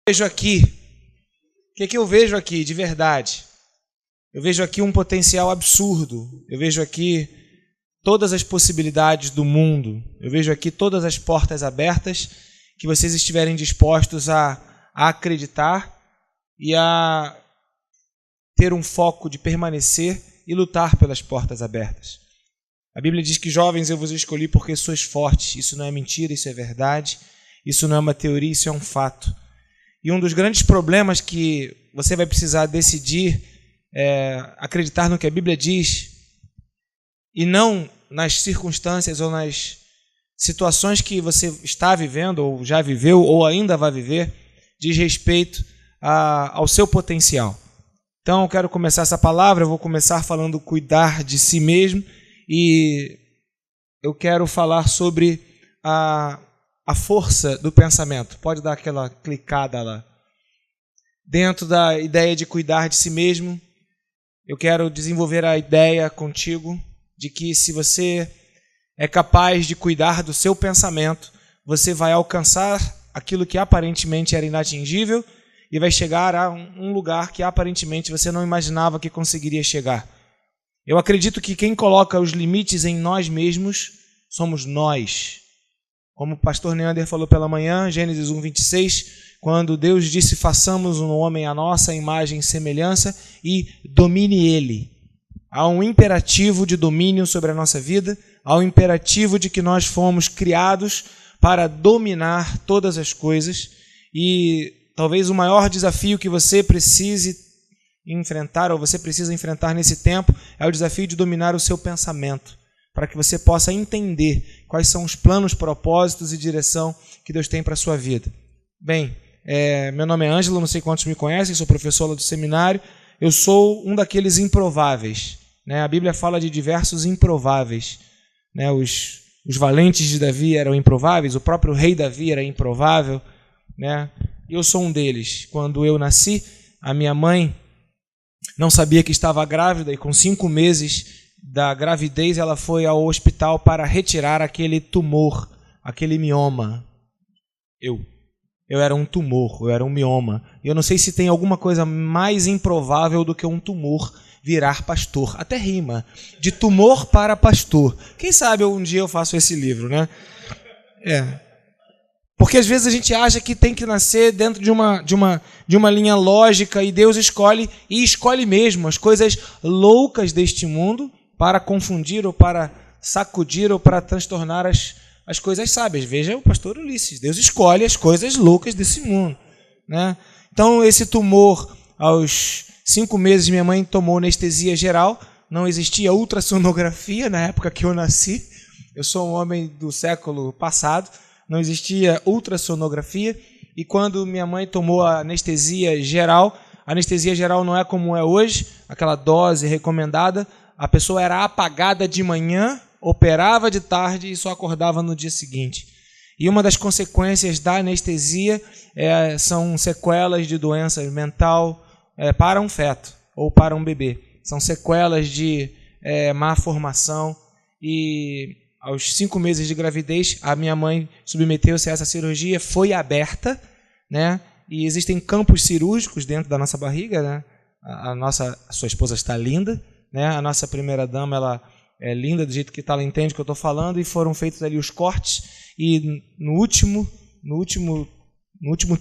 Vejo aqui, o que eu vejo aqui de verdade? Eu vejo aqui um potencial absurdo, eu vejo aqui todas as possibilidades do mundo, eu vejo aqui todas as portas abertas que vocês estiverem dispostos a acreditar e a ter um foco de permanecer e lutar pelas portas abertas. A Bíblia diz que jovens eu vos escolhi porque sois fortes. Isso não é mentira, isso é verdade, isso não é uma teoria, isso é um fato. E um dos grandes problemas que você vai precisar decidir é acreditar no que a Bíblia diz e não nas circunstâncias ou nas situações que você está vivendo, ou já viveu, ou ainda vai viver, diz respeito ao seu potencial. Então, eu quero começar essa palavra, eu vou começar falando cuidar de si mesmo, e eu quero falar sobre a força do pensamento. Pode dar aquela clicada lá. Dentro da ideia de cuidar de si mesmo, eu quero desenvolver a ideia contigo de que se você é capaz de cuidar do seu pensamento, você vai alcançar aquilo que aparentemente era inatingível e vai chegar a um lugar que aparentemente você não imaginava que conseguiria chegar. Eu acredito que quem coloca os limites em nós mesmos somos nós. Como o pastor Neander falou pela manhã, Gênesis 1:26, quando Deus disse, façamos um homem à nossa imagem e semelhança e domine ele. Há um imperativo de domínio sobre a nossa vida, há um imperativo de que nós fomos criados para dominar todas as coisas, e talvez o maior desafio que você precise enfrentar, ou você precisa enfrentar nesse tempo, é o desafio de dominar o seu pensamento, para que você possa entender quais são os planos, propósitos e direção que Deus tem para a sua vida. Bem, meu nome é Ângelo, não sei quantos me conhecem, sou professor lá do seminário, eu sou um daqueles improváveis. A Bíblia fala de diversos improváveis. Os valentes de Davi eram improváveis, o próprio rei Davi era improvável. Eu sou um deles. Quando eu nasci, a minha mãe não sabia que estava grávida e com 5 meses da gravidez ela foi ao hospital para retirar aquele tumor, aquele mioma. Eu era um tumor, eu era um mioma. Eu não sei se tem alguma coisa mais improvável do que um tumor virar pastor. Até rima. De tumor para pastor. Quem sabe um dia eu faço esse livro, né? Porque às vezes a gente acha que tem que nascer dentro de uma linha lógica e Deus escolhe, e escolhe mesmo, as coisas loucas deste mundo para confundir ou para sacudir ou para transtornar as coisas sábias. Veja o pastor Ulisses. Deus escolhe as coisas loucas desse mundo. Então esse tumor, aos 5 meses, minha mãe tomou anestesia geral, não existia ultrassonografia na época que eu nasci, eu sou um homem do século passado, não existia ultrassonografia, e quando minha mãe tomou a anestesia geral não é como é hoje, aquela dose recomendada, a pessoa era apagada de manhã, operava de tarde e só acordava no dia seguinte. E uma das consequências da anestesia são sequelas de doença mental, para um feto ou para um bebê. São sequelas de má formação, e aos 5 meses de gravidez a minha mãe submeteu-se a essa cirurgia, foi aberta, e existem campos cirúrgicos dentro da nossa barriga, a sua esposa está linda, a nossa primeira dama, ela é linda do jeito que ela entende o que eu estou falando, e foram feitos ali os cortes, e no último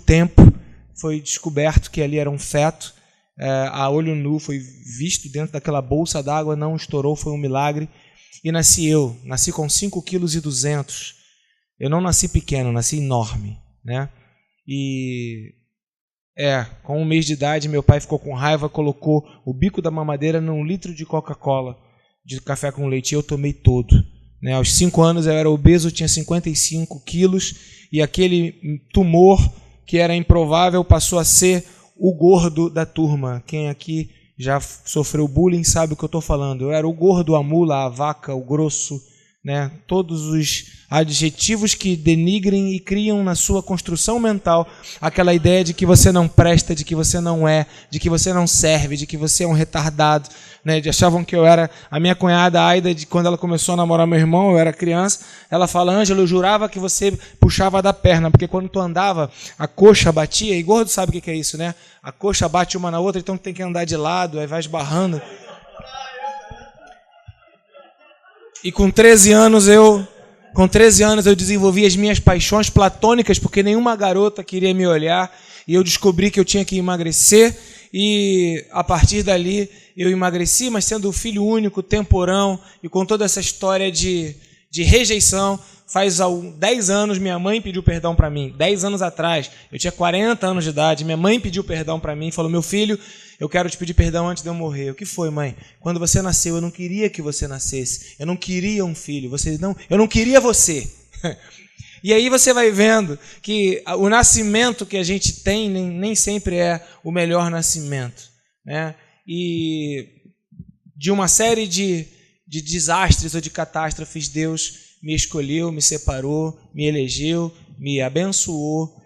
tempo foi descoberto que ali era um feto. A olho nu foi visto dentro daquela bolsa d'água, não estourou, foi um milagre. E nasci com 5,2 kg. Eu não nasci pequeno, nasci enorme. E com 1 mês de idade, meu pai ficou com raiva, colocou o bico da mamadeira num litro de Coca-Cola, de café com leite, e eu tomei todo. Aos 5 anos eu era obeso, tinha 55 quilos, e aquele tumor que era improvável passou a ser o gordo da turma. Quem aqui já sofreu bullying sabe o que eu estou falando. Eu era o gordo, a mula, a vaca, o grosso, né? Todos os adjetivos que denigrem e criam na sua construção mental aquela ideia de que você não presta, de que você não é, de que você não serve, de que você é um retardado, né? Achavam que eu era... A minha cunhada Aida, quando ela começou a namorar meu irmão, eu era criança, ela fala: Ângelo, eu jurava que você puxava da perna, porque quando tu andava, a coxa batia, e gordo sabe o que é isso, né? A coxa bate uma na outra, então tu tem que andar de lado, aí vai esbarrando. E com 13 anos eu desenvolvi as minhas paixões platônicas, porque nenhuma garota queria me olhar, e eu descobri que eu tinha que emagrecer, e a partir dali eu emagreci, mas sendo o filho único, temporão, e com toda essa história de rejeição. Faz 10 anos minha mãe pediu perdão para mim. 10 anos atrás, eu tinha 40 anos de idade, minha mãe pediu perdão para mim, falou: meu filho, eu quero te pedir perdão antes de eu morrer. O que foi, mãe? Quando você nasceu, eu não queria que você nascesse. Eu não queria um filho. Eu não queria você. E aí você vai vendo que o nascimento que a gente tem nem sempre é o melhor nascimento, né? E de uma série de desastres ou de catástrofes, Deus me escolheu, me separou, me elegeu, me abençoou,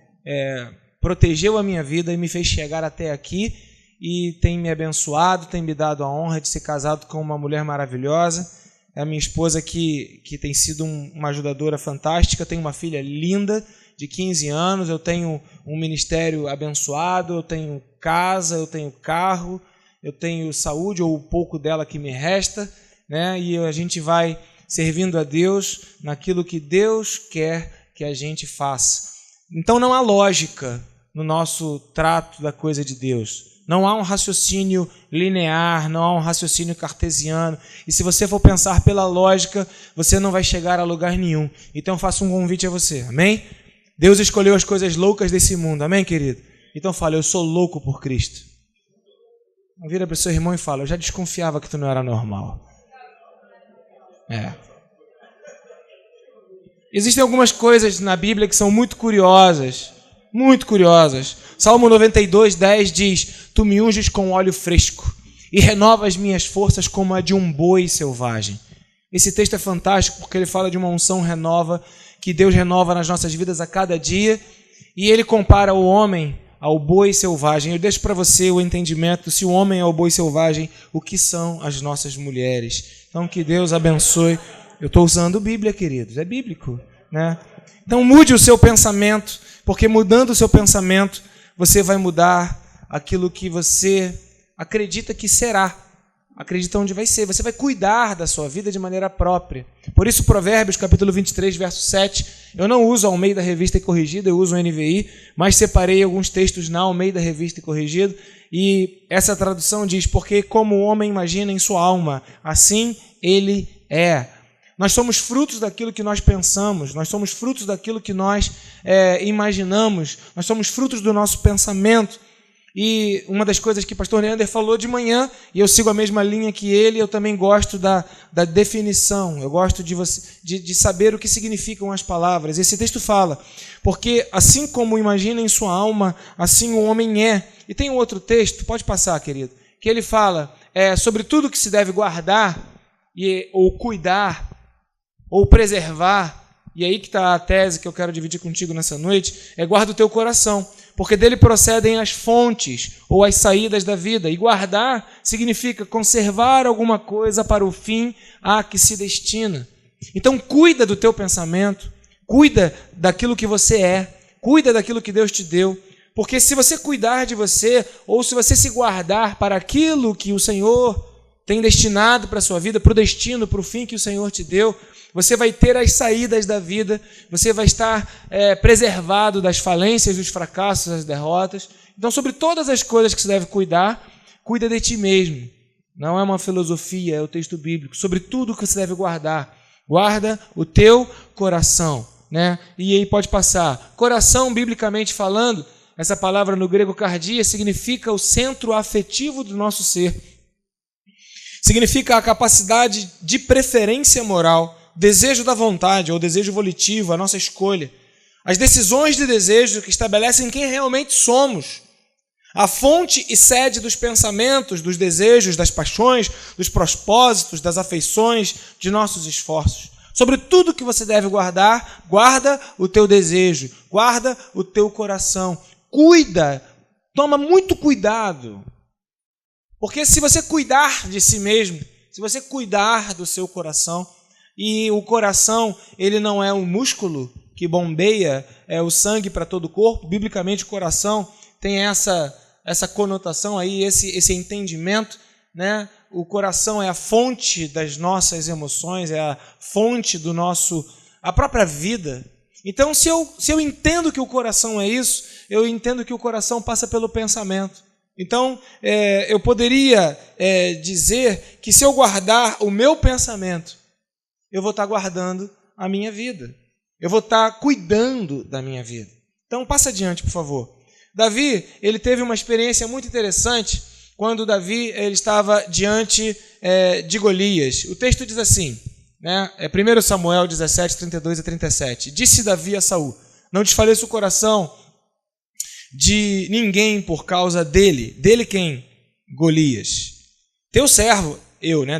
protegeu a minha vida e me fez chegar até aqui, e tem me abençoado, tem me dado a honra de ser casado com uma mulher maravilhosa. É a minha esposa que tem sido uma ajudadora fantástica. Tenho uma filha linda de 15 anos, eu tenho um ministério abençoado, eu tenho casa, eu tenho carro, eu tenho saúde, ou o pouco dela que me resta, né? E a gente vai servindo a Deus naquilo que Deus quer que a gente faça. Então não há lógica no nosso trato da coisa de Deus. Não há um raciocínio linear, não há um raciocínio cartesiano. E se você for pensar pela lógica, você não vai chegar a lugar nenhum. Então eu faço um convite a você, amém? Deus escolheu as coisas loucas desse mundo, amém, querido? Então fala: eu sou louco por Cristo. Vira para o seu irmão e fala: eu já desconfiava que tu não era normal. Existem algumas coisas na Bíblia que são muito curiosas. Muito curiosas. Salmo 92:10 diz: tu me unges com óleo fresco e renova as minhas forças como a de um boi selvagem. Esse texto é fantástico porque ele fala de uma unção renova, que Deus renova nas nossas vidas a cada dia, e ele compara o homem ao boi selvagem. Eu deixo para você o entendimento: se o homem é o boi selvagem, o que são as nossas mulheres? Então que Deus abençoe. Eu estou usando Bíblia, queridos, é bíblico, né? Então mude o seu pensamento, porque mudando o seu pensamento, você vai mudar aquilo que você acredita que será, acredita onde vai ser. Você vai cuidar da sua vida de maneira própria. Por isso, Provérbios, capítulo 23, verso 7, eu não uso a Almeida Revista e Corrigida, eu uso o NVI, mas separei alguns textos na Almeida Revista e Corrigida, e essa tradução diz: porque como o homem imagina em sua alma, assim ele é. Nós somos frutos daquilo que nós pensamos, nós somos frutos daquilo que nós imaginamos, nós somos frutos do nosso pensamento. E uma das coisas que o pastor Leander falou de manhã, e eu sigo a mesma linha que ele, eu também gosto da definição, eu gosto de saber o que significam as palavras. Esse texto fala: porque assim como imagina em sua alma, assim o homem é. E tem um outro texto, pode passar, querido, que ele fala sobre tudo que se deve guardar, ou cuidar, ou preservar. E aí que está a tese que eu quero dividir contigo nessa noite: guarda o teu coração, porque dele procedem as fontes ou as saídas da vida. E guardar significa conservar alguma coisa para o fim a que se destina. Então cuida do teu pensamento, cuida daquilo que você é, cuida daquilo que Deus te deu, porque se você cuidar de você, ou se você se guardar para aquilo que o Senhor tem destinado para a sua vida, para o destino, para o fim que o Senhor te deu, você vai ter as saídas da vida, você vai estar preservado das falências, dos fracassos, das derrotas. Então, sobre todas as coisas que você deve cuidar, cuida de ti mesmo. Não é uma filosofia, é o texto bíblico. Sobre tudo que você deve guardar, guarda o teu coração, né? E aí pode passar. Coração, biblicamente falando, essa palavra no grego cardia significa o centro afetivo do nosso ser. Significa a capacidade de preferência moral, desejo da vontade ou desejo volitivo, a nossa escolha. As decisões de desejo que estabelecem quem realmente somos. A fonte e sede dos pensamentos, dos desejos, das paixões, dos propósitos, das afeições, de nossos esforços. Sobre tudo que você deve guardar, guarda o teu desejo, guarda o teu coração. Cuida, toma muito cuidado. Porque se você cuidar de si mesmo, se você cuidar do seu coração, e o coração, ele não é um músculo que bombeia o sangue para todo o corpo, biblicamente o coração tem essa conotação aí, esse entendimento, né? O coração é a fonte das nossas emoções, é a fonte a própria vida. Então, se eu entendo que o coração é isso, eu entendo que o coração passa pelo pensamento. Então, eu poderia dizer que se eu guardar o meu pensamento, eu vou estar guardando a minha vida. Eu vou estar cuidando da minha vida. Então, passa adiante, por favor. Davi, ele teve uma experiência muito interessante quando Davi ele estava diante de Golias. O texto diz assim, né? 1 Samuel 17, 32 a 37. Disse Davi a Saul, não desfaleça o coração de ninguém por causa dele. Dele quem? Golias. Teu servo,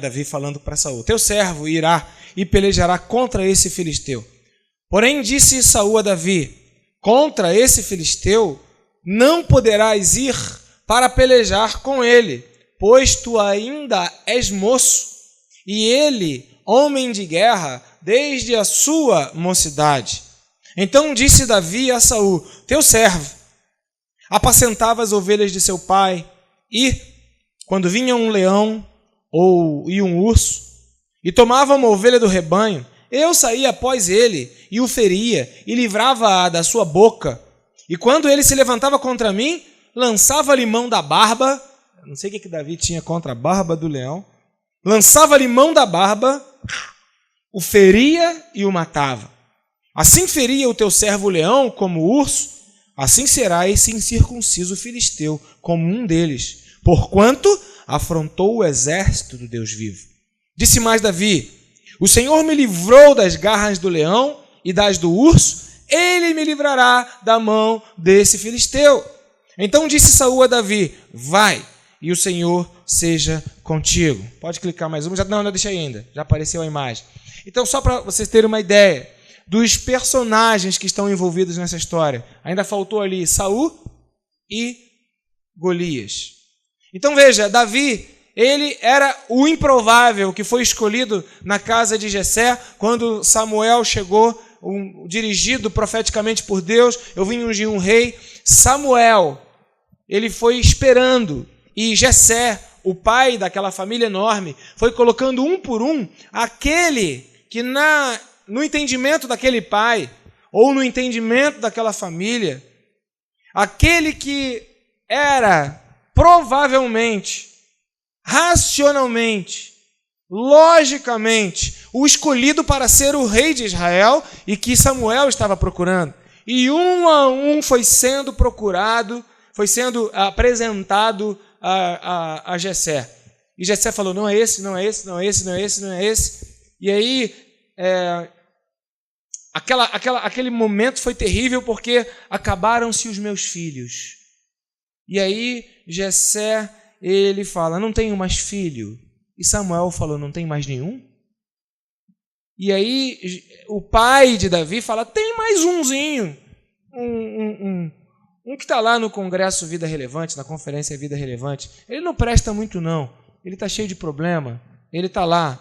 Davi falando para Saul, teu servo irá e pelejará contra esse filisteu. Porém disse Saul a Davi, contra esse filisteu não poderás ir para pelejar com ele, pois tu ainda és moço, e ele, homem de guerra, desde a sua mocidade. Então disse Davi a Saul, teu servo, apacentava as ovelhas de seu pai, e, quando vinha um leão e um urso, e tomava uma ovelha do rebanho, eu saía após ele, e o feria, e livrava-a da sua boca. E quando ele se levantava contra mim, lançava-lhe mão da barba, não sei o que Davi tinha contra a barba do leão, lançava-lhe mão da barba, o feria e o matava. Assim feria o teu servo leão como o urso, assim será esse incircunciso filisteu como um deles, porquanto afrontou o exército do Deus vivo. Disse mais Davi, o Senhor me livrou das garras do leão e das do urso, ele me livrará da mão desse filisteu. Então disse Saul a Davi, vai, e o Senhor seja contigo. Pode clicar mais uma, não deixei ainda, já apareceu a imagem. Então só para vocês terem uma ideia dos personagens que estão envolvidos nessa história, ainda faltou ali Saul e Golias. Então veja, Davi, ele era o improvável que foi escolhido na casa de Jessé, quando Samuel chegou, dirigido profeticamente por Deus, eu vim ungir um rei. Samuel, ele foi esperando, e Jessé, o pai daquela família enorme, foi colocando um por um aquele que no entendimento daquele pai, ou no entendimento daquela família, aquele que era provavelmente, racionalmente, logicamente, o escolhido para ser o rei de Israel e que Samuel estava procurando. E um a um foi sendo procurado, foi sendo apresentado a Jessé. E Jessé falou, não é esse, não é esse, não é esse, não é esse, não é esse. E aí, aquele momento foi terrível porque acabaram-se os meus filhos. E aí, Jessé, ele fala, não tenho mais filho. E Samuel falou, não tem mais nenhum? E aí, o pai de Davi fala, tem mais umzinho. Um que está lá no Congresso Vida Relevante, na Conferência Vida Relevante. Ele não presta muito, não. Ele está cheio de problema. Ele está lá.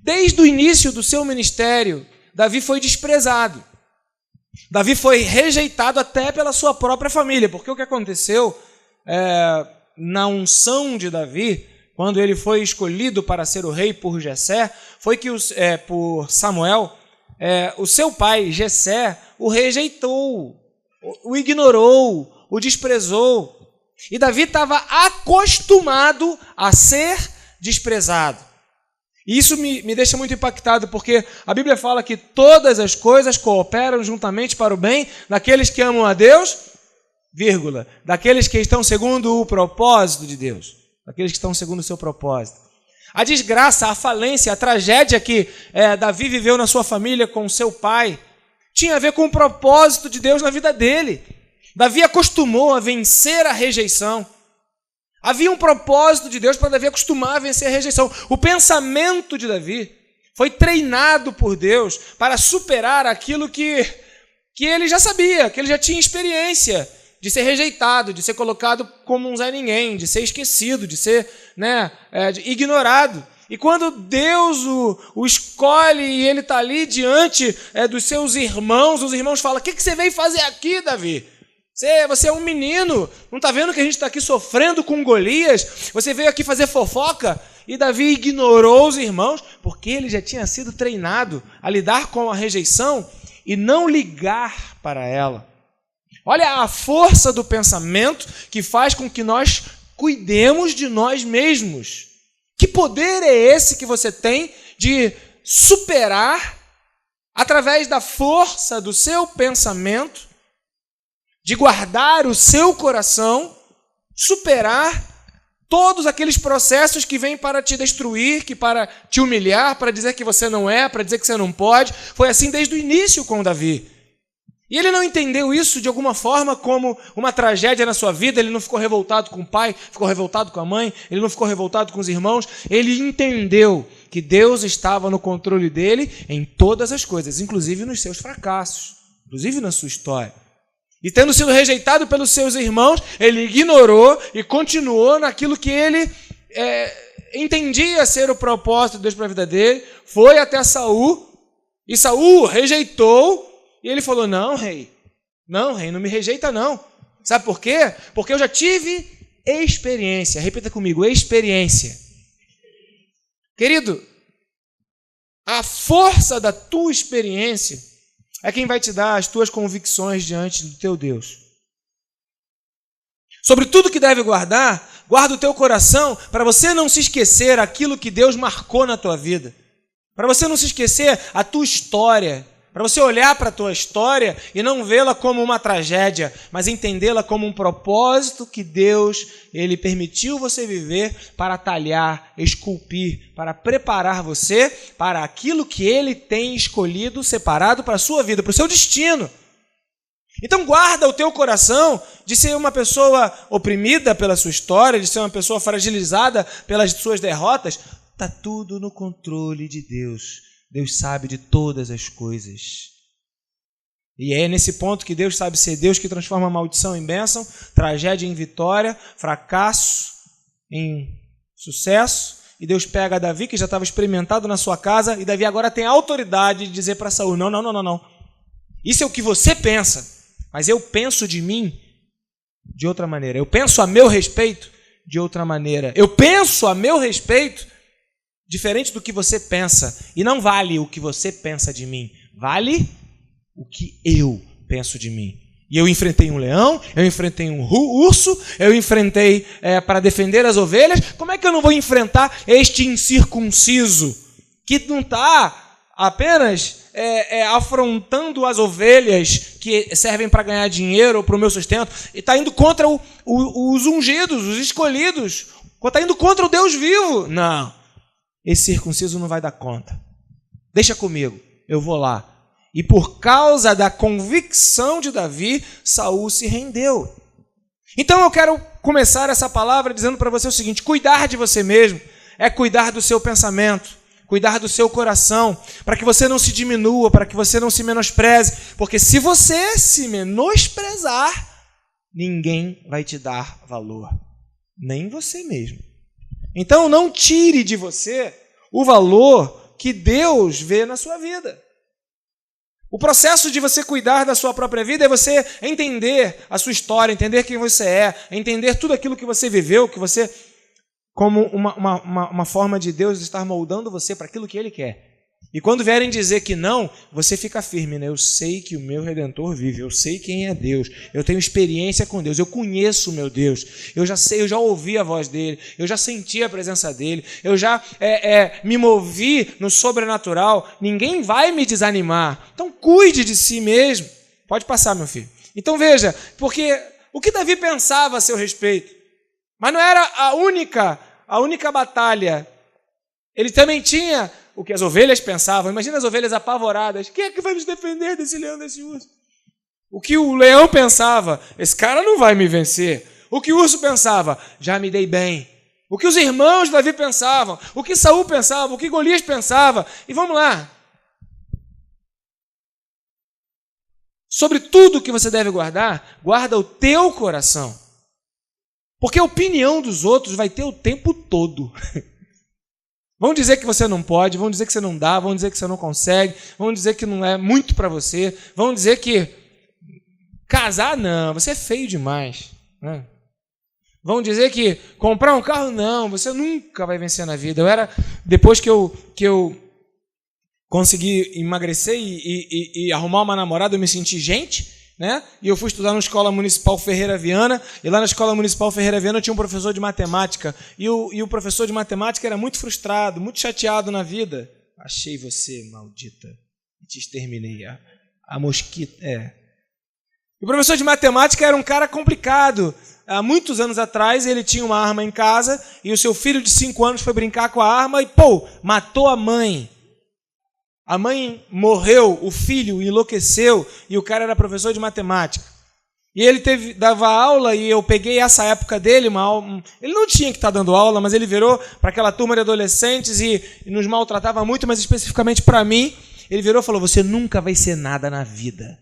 Desde o início do seu ministério, Davi foi desprezado. Davi foi rejeitado até pela sua própria família. Porque o que aconteceu na unção de Davi, quando ele foi escolhido para ser o rei por Jessé, foi que por Samuel, o seu pai, Jessé, o rejeitou, o ignorou, o desprezou. E Davi estava acostumado a ser desprezado. E isso me deixa muito impactado, porque a Bíblia fala que todas as coisas cooperam juntamente para o bem daqueles que amam a Deus, vírgula, daqueles que estão segundo o propósito de Deus, daqueles que estão segundo o seu propósito. A desgraça, a falência, a tragédia que Davi viveu na sua família com seu pai, tinha a ver com o propósito de Deus na vida dele. Davi acostumou a vencer a rejeição. Havia um propósito de Deus para Davi acostumar a vencer a rejeição. O pensamento de Davi foi treinado por Deus para superar aquilo que ele já sabia, que ele já tinha experiência de ser rejeitado, de ser colocado como um Zé Ninguém, de ser esquecido, de ser ignorado. E quando Deus o escolhe e ele está ali diante dos seus irmãos, os irmãos falam: o que você veio fazer aqui, Davi? Você é um menino, não está vendo que a gente está aqui sofrendo com Golias? Você veio aqui fazer fofoca? E Davi ignorou os irmãos, porque ele já tinha sido treinado a lidar com a rejeição e não ligar para ela. Olha a força do pensamento que faz com que nós cuidemos de nós mesmos. Que poder é esse que você tem de superar, através da força do seu pensamento, de guardar o seu coração, superar todos aqueles processos que vêm para te destruir, que para te humilhar, para dizer que você não é, para dizer que você não pode. Foi assim desde o início com Davi. E ele não entendeu isso de alguma forma como uma tragédia na sua vida. Ele não ficou revoltado com o pai, ficou revoltado com a mãe, ele não ficou revoltado com os irmãos. Ele entendeu que Deus estava no controle dele em todas as coisas, inclusive nos seus fracassos, inclusive na sua história. E tendo sido rejeitado pelos seus irmãos, ele ignorou e continuou naquilo que ele entendia ser o propósito de Deus para a vida dele. Foi até Saul, e Saul rejeitou, e ele falou: não, rei, não me rejeita não. Sabe por quê? Porque eu já tive experiência. Repita comigo: experiência. Querido, a força da tua experiência é quem vai te dar as tuas convicções diante do teu Deus. Sobre tudo que deve guardar, guarda o teu coração para você não se esquecer aquilo que Deus marcou na tua vida. Para você não se esquecer a tua história. Para você olhar para a tua história e não vê-la como uma tragédia, mas entendê-la como um propósito que Deus ele permitiu você viver para talhar, esculpir, para preparar você para aquilo que Ele tem escolhido, separado para a sua vida, para o seu destino. Então guarda o teu coração de ser uma pessoa oprimida pela sua história, de ser uma pessoa fragilizada pelas suas derrotas. Está tudo no controle de Deus. Deus sabe de todas as coisas. E é nesse ponto que Deus sabe ser Deus que transforma a maldição em bênção, tragédia em vitória, fracasso em sucesso. E Deus pega Davi, que já estava experimentado na sua casa, e Davi agora tem a autoridade de dizer para Saul: não. Isso é o que você pensa, mas eu penso de mim de outra maneira. Eu penso a meu respeito de outra maneira. Eu penso a meu respeito diferente do que você pensa. E não vale o que você pensa de mim. Vale o que eu penso de mim. E eu enfrentei um leão, eu enfrentei um urso, eu enfrentei para defender as ovelhas. Como é que eu não vou enfrentar este incircunciso que não está apenas afrontando as ovelhas que servem para ganhar dinheiro ou para o meu sustento, e está indo contra os ungidos, os escolhidos, está indo contra o Deus vivo? Não. Esse circunciso não vai dar conta. Deixa comigo, eu vou lá. E por causa da convicção de Davi, Saul se rendeu. Então eu quero começar essa palavra dizendo para você o seguinte: cuidar de você mesmo é cuidar do seu pensamento, cuidar do seu coração, para que você não se diminua, para que você não se menospreze. Porque se você se menosprezar, ninguém vai te dar valor, nem você mesmo. Então não tire de você o valor que Deus vê na sua vida. O processo de você cuidar da sua própria vida é você entender a sua história, entender quem você é, entender tudo aquilo que você viveu, que você, como uma forma de Deus estar moldando você para aquilo que Ele quer. E quando vierem dizer que não, você fica firme, né? Eu sei que o meu Redentor vive, eu sei quem é Deus, eu tenho experiência com Deus, eu conheço o meu Deus, eu já sei, eu já ouvi a voz dele, eu já senti a presença dele, eu já me movi no sobrenatural, ninguém vai me desanimar. Então cuide de si mesmo. Pode passar, meu filho. Então veja, porque o que Davi pensava a seu respeito, mas não era a única batalha. Ele também tinha o que as ovelhas pensavam. Imagina as ovelhas apavoradas. Quem é que vai nos defender desse leão, desse urso? O que o leão pensava: esse cara não vai me vencer. O que o urso pensava: já me dei bem. O que os irmãos de Davi pensavam, o que Saul pensava, o que Golias pensava. E vamos lá. Sobre tudo que você deve guardar, guarda o teu coração. Porque a opinião dos outros vai ter o tempo todo. Vão dizer que você não pode, vão dizer que você não dá, vão dizer que você não consegue, vão dizer que não é muito para você, vão dizer que casar não, você é feio demais, né? Vão dizer que comprar um carro não, você nunca vai vencer na vida. Depois que eu consegui emagrecer e arrumar uma namorada, eu me senti gente, né? E eu fui estudar na Escola Municipal Ferreira Viana, e lá na Escola Municipal Ferreira Viana eu tinha um professor de matemática, e o professor de matemática era muito frustrado, muito chateado na vida. Achei você, maldita, e te exterminei. A mosquita, O professor de matemática era um cara complicado. Há muitos anos atrás, ele tinha uma arma em casa, e o seu filho de 5 anos foi brincar com a arma e, matou a mãe. A mãe morreu, o filho enlouqueceu, e o cara era professor de matemática. E ele dava aula, e eu peguei essa época dele, ele não tinha que estar dando aula, mas ele virou para aquela turma de adolescentes e nos maltratava muito, mas especificamente para mim, ele virou e falou: você nunca vai ser nada na vida.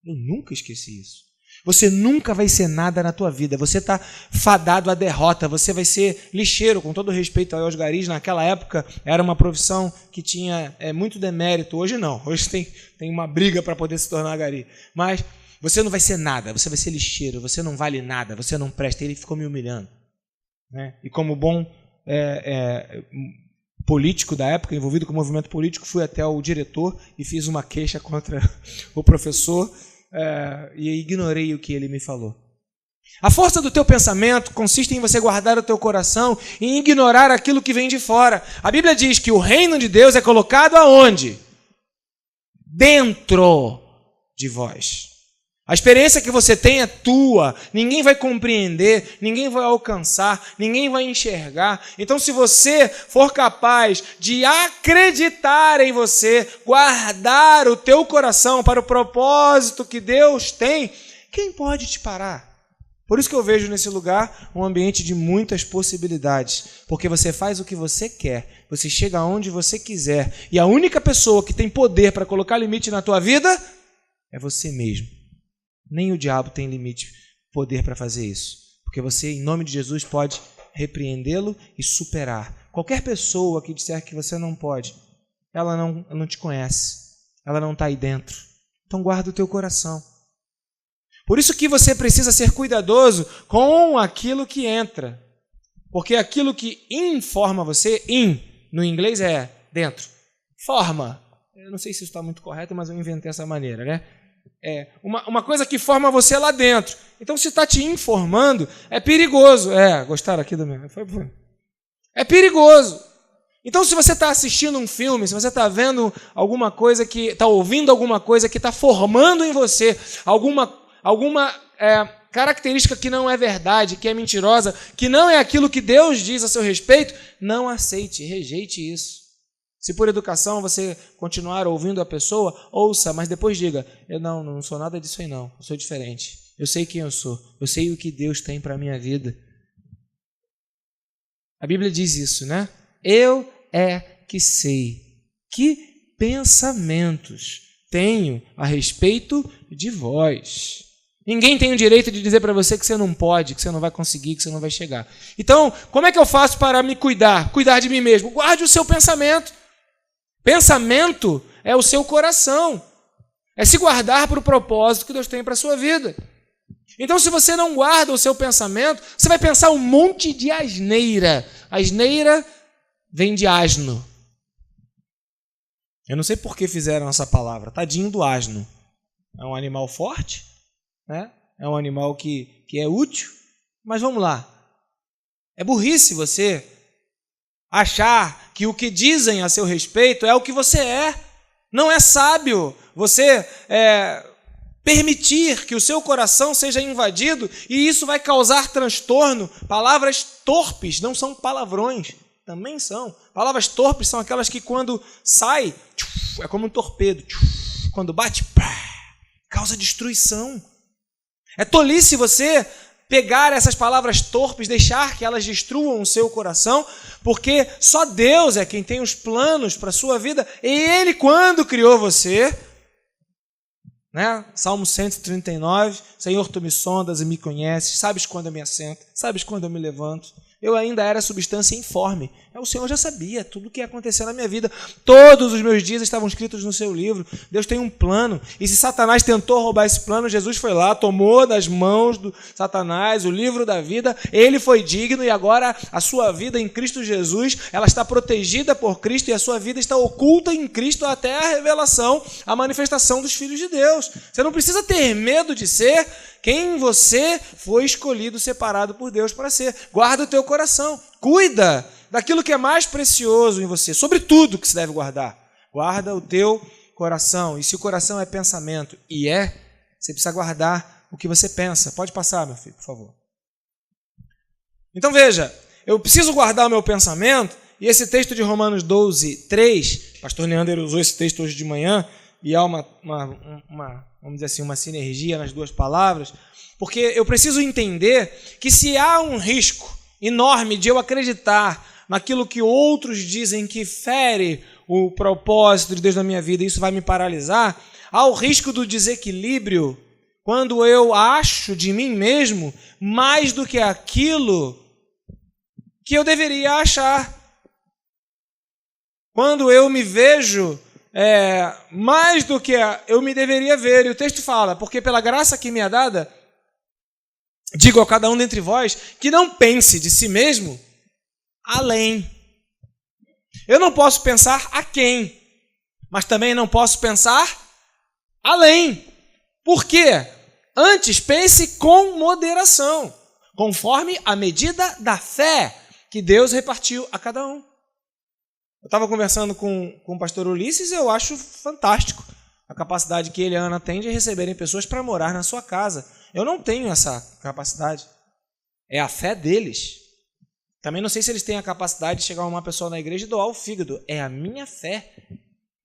Eu nunca esqueci isso. Você nunca vai ser nada na tua vida. Você está fadado à derrota. Você vai ser lixeiro, com todo respeito aos garis. Naquela época era uma profissão que tinha muito demérito. Hoje não. Hoje tem uma briga para poder se tornar gari. Mas você não vai ser nada. Você vai ser lixeiro. Você não vale nada. Você não presta. Ele ficou me humilhando, né? E como bom político da época, envolvido com o movimento político, fui até o diretor e fiz uma queixa contra o professor. E ignorei o que ele me falou. A força do teu pensamento consiste em você guardar o teu coração e ignorar aquilo que vem de fora. A Bíblia diz que o reino de Deus é colocado aonde? Dentro de vós. A experiência que você tem é tua, ninguém vai compreender, ninguém vai alcançar, ninguém vai enxergar. Então, se você for capaz de acreditar em você, guardar o teu coração para o propósito que Deus tem, quem pode te parar? Por isso que eu vejo nesse lugar um ambiente de muitas possibilidades, porque você faz o que você quer, você chega aonde você quiser, e a única pessoa que tem poder para colocar limite na tua vida é você mesmo. Nem o diabo tem limite, poder para fazer isso. Porque você, em nome de Jesus, pode repreendê-lo e superar. Qualquer pessoa que disser que você não pode, ela não te conhece. Ela não está aí dentro. Então guarda o teu coração. Por isso que você precisa ser cuidadoso com aquilo que entra. Porque aquilo que informa você, no inglês é dentro. Forma. Eu não sei se isso está muito correto, mas eu inventei essa maneira, né? Uma coisa que forma você lá dentro. Então, se está te informando, é perigoso. Gostaram aqui do meu? É perigoso. Então, se você está assistindo um filme, se você está vendo alguma coisa está ouvindo alguma coisa que está formando em você alguma característica que não é verdade, que é mentirosa, que não é aquilo que Deus diz a seu respeito, não aceite, rejeite isso. Se por educação você continuar ouvindo a pessoa, ouça, mas depois diga: eu não sou nada disso aí não, eu sou diferente. Eu sei quem eu sou, eu sei o que Deus tem para a minha vida. A Bíblia diz isso, né? Eu que sei que pensamentos tenho a respeito de vós. Ninguém tem o direito de dizer para você que você não pode, que você não vai conseguir, que você não vai chegar. Então, como é que eu faço para me cuidar? Cuidar de mim mesmo. Guarde o seu pensamento. Pensamento é o seu coração. É se guardar para o propósito que Deus tem para a sua vida. Então, se você não guarda o seu pensamento, você vai pensar um monte de asneira. Asneira vem de asno. Eu não sei por que fizeram essa palavra. Tadinho do asno. É um animal forte, né? É um animal que é útil. Mas vamos lá. É burrice você achar que o que dizem a seu respeito é o que você é. Não é sábio você permitir que o seu coração seja invadido e isso vai causar transtorno. Palavras torpes não são palavrões, também são. Palavras torpes são aquelas que quando sai, é como um torpedo. Quando bate, causa destruição. É tolice você pegar essas palavras torpes, deixar que elas destruam o seu coração, porque só Deus é quem tem os planos para a sua vida. E Ele, quando criou você, né? Salmo 139, Senhor, Tu me sondas e me conheces, sabes quando eu me assento, sabes quando eu me levanto. Eu ainda era substância informe. O Senhor já sabia tudo o que ia acontecer na minha vida. Todos os meus dias estavam escritos no seu livro. Deus tem um plano. E se Satanás tentou roubar esse plano, Jesus foi lá, tomou das mãos do Satanás o livro da vida. Ele foi digno e agora a sua vida em Cristo Jesus, ela está protegida por Cristo e a sua vida está oculta em Cristo até a revelação, a manifestação dos filhos de Deus. Você não precisa ter medo de ser quem você foi escolhido, separado por Deus para ser. Guarda o teu coração. Cuida daquilo que é mais precioso em você. Sobre tudo que se deve guardar. Guarda o teu coração. E se o coração é pensamento, e você precisa guardar o que você pensa. Pode passar, meu filho, por favor. Então veja, eu preciso guardar o meu pensamento, e esse texto de Romanos 12, 3, pastor Neander usou esse texto hoje de manhã, e há vamos dizer assim, uma sinergia nas duas palavras, porque eu preciso entender que se há um risco enorme de eu acreditar naquilo que outros dizem que fere o propósito de Deus na minha vida, e isso vai me paralisar, há o risco do desequilíbrio quando eu acho de mim mesmo mais do que aquilo que eu deveria achar. Quando eu me vejo mais do que eu me deveria ver. E o texto fala, porque pela graça que me é dada, digo a cada um dentre vós, que não pense de si mesmo além. Eu não posso pensar a quem, mas também não posso pensar além. Por quê? Antes pense com moderação, conforme a medida da fé que Deus repartiu a cada um. Eu estava conversando com o pastor Ulisses e eu acho fantástico a capacidade que ele e a Ana têm de receberem pessoas para morar na sua casa. Eu não tenho essa capacidade. É a fé deles. Também não sei se eles têm a capacidade de chegar uma pessoa na igreja e doar o fígado. É a minha fé.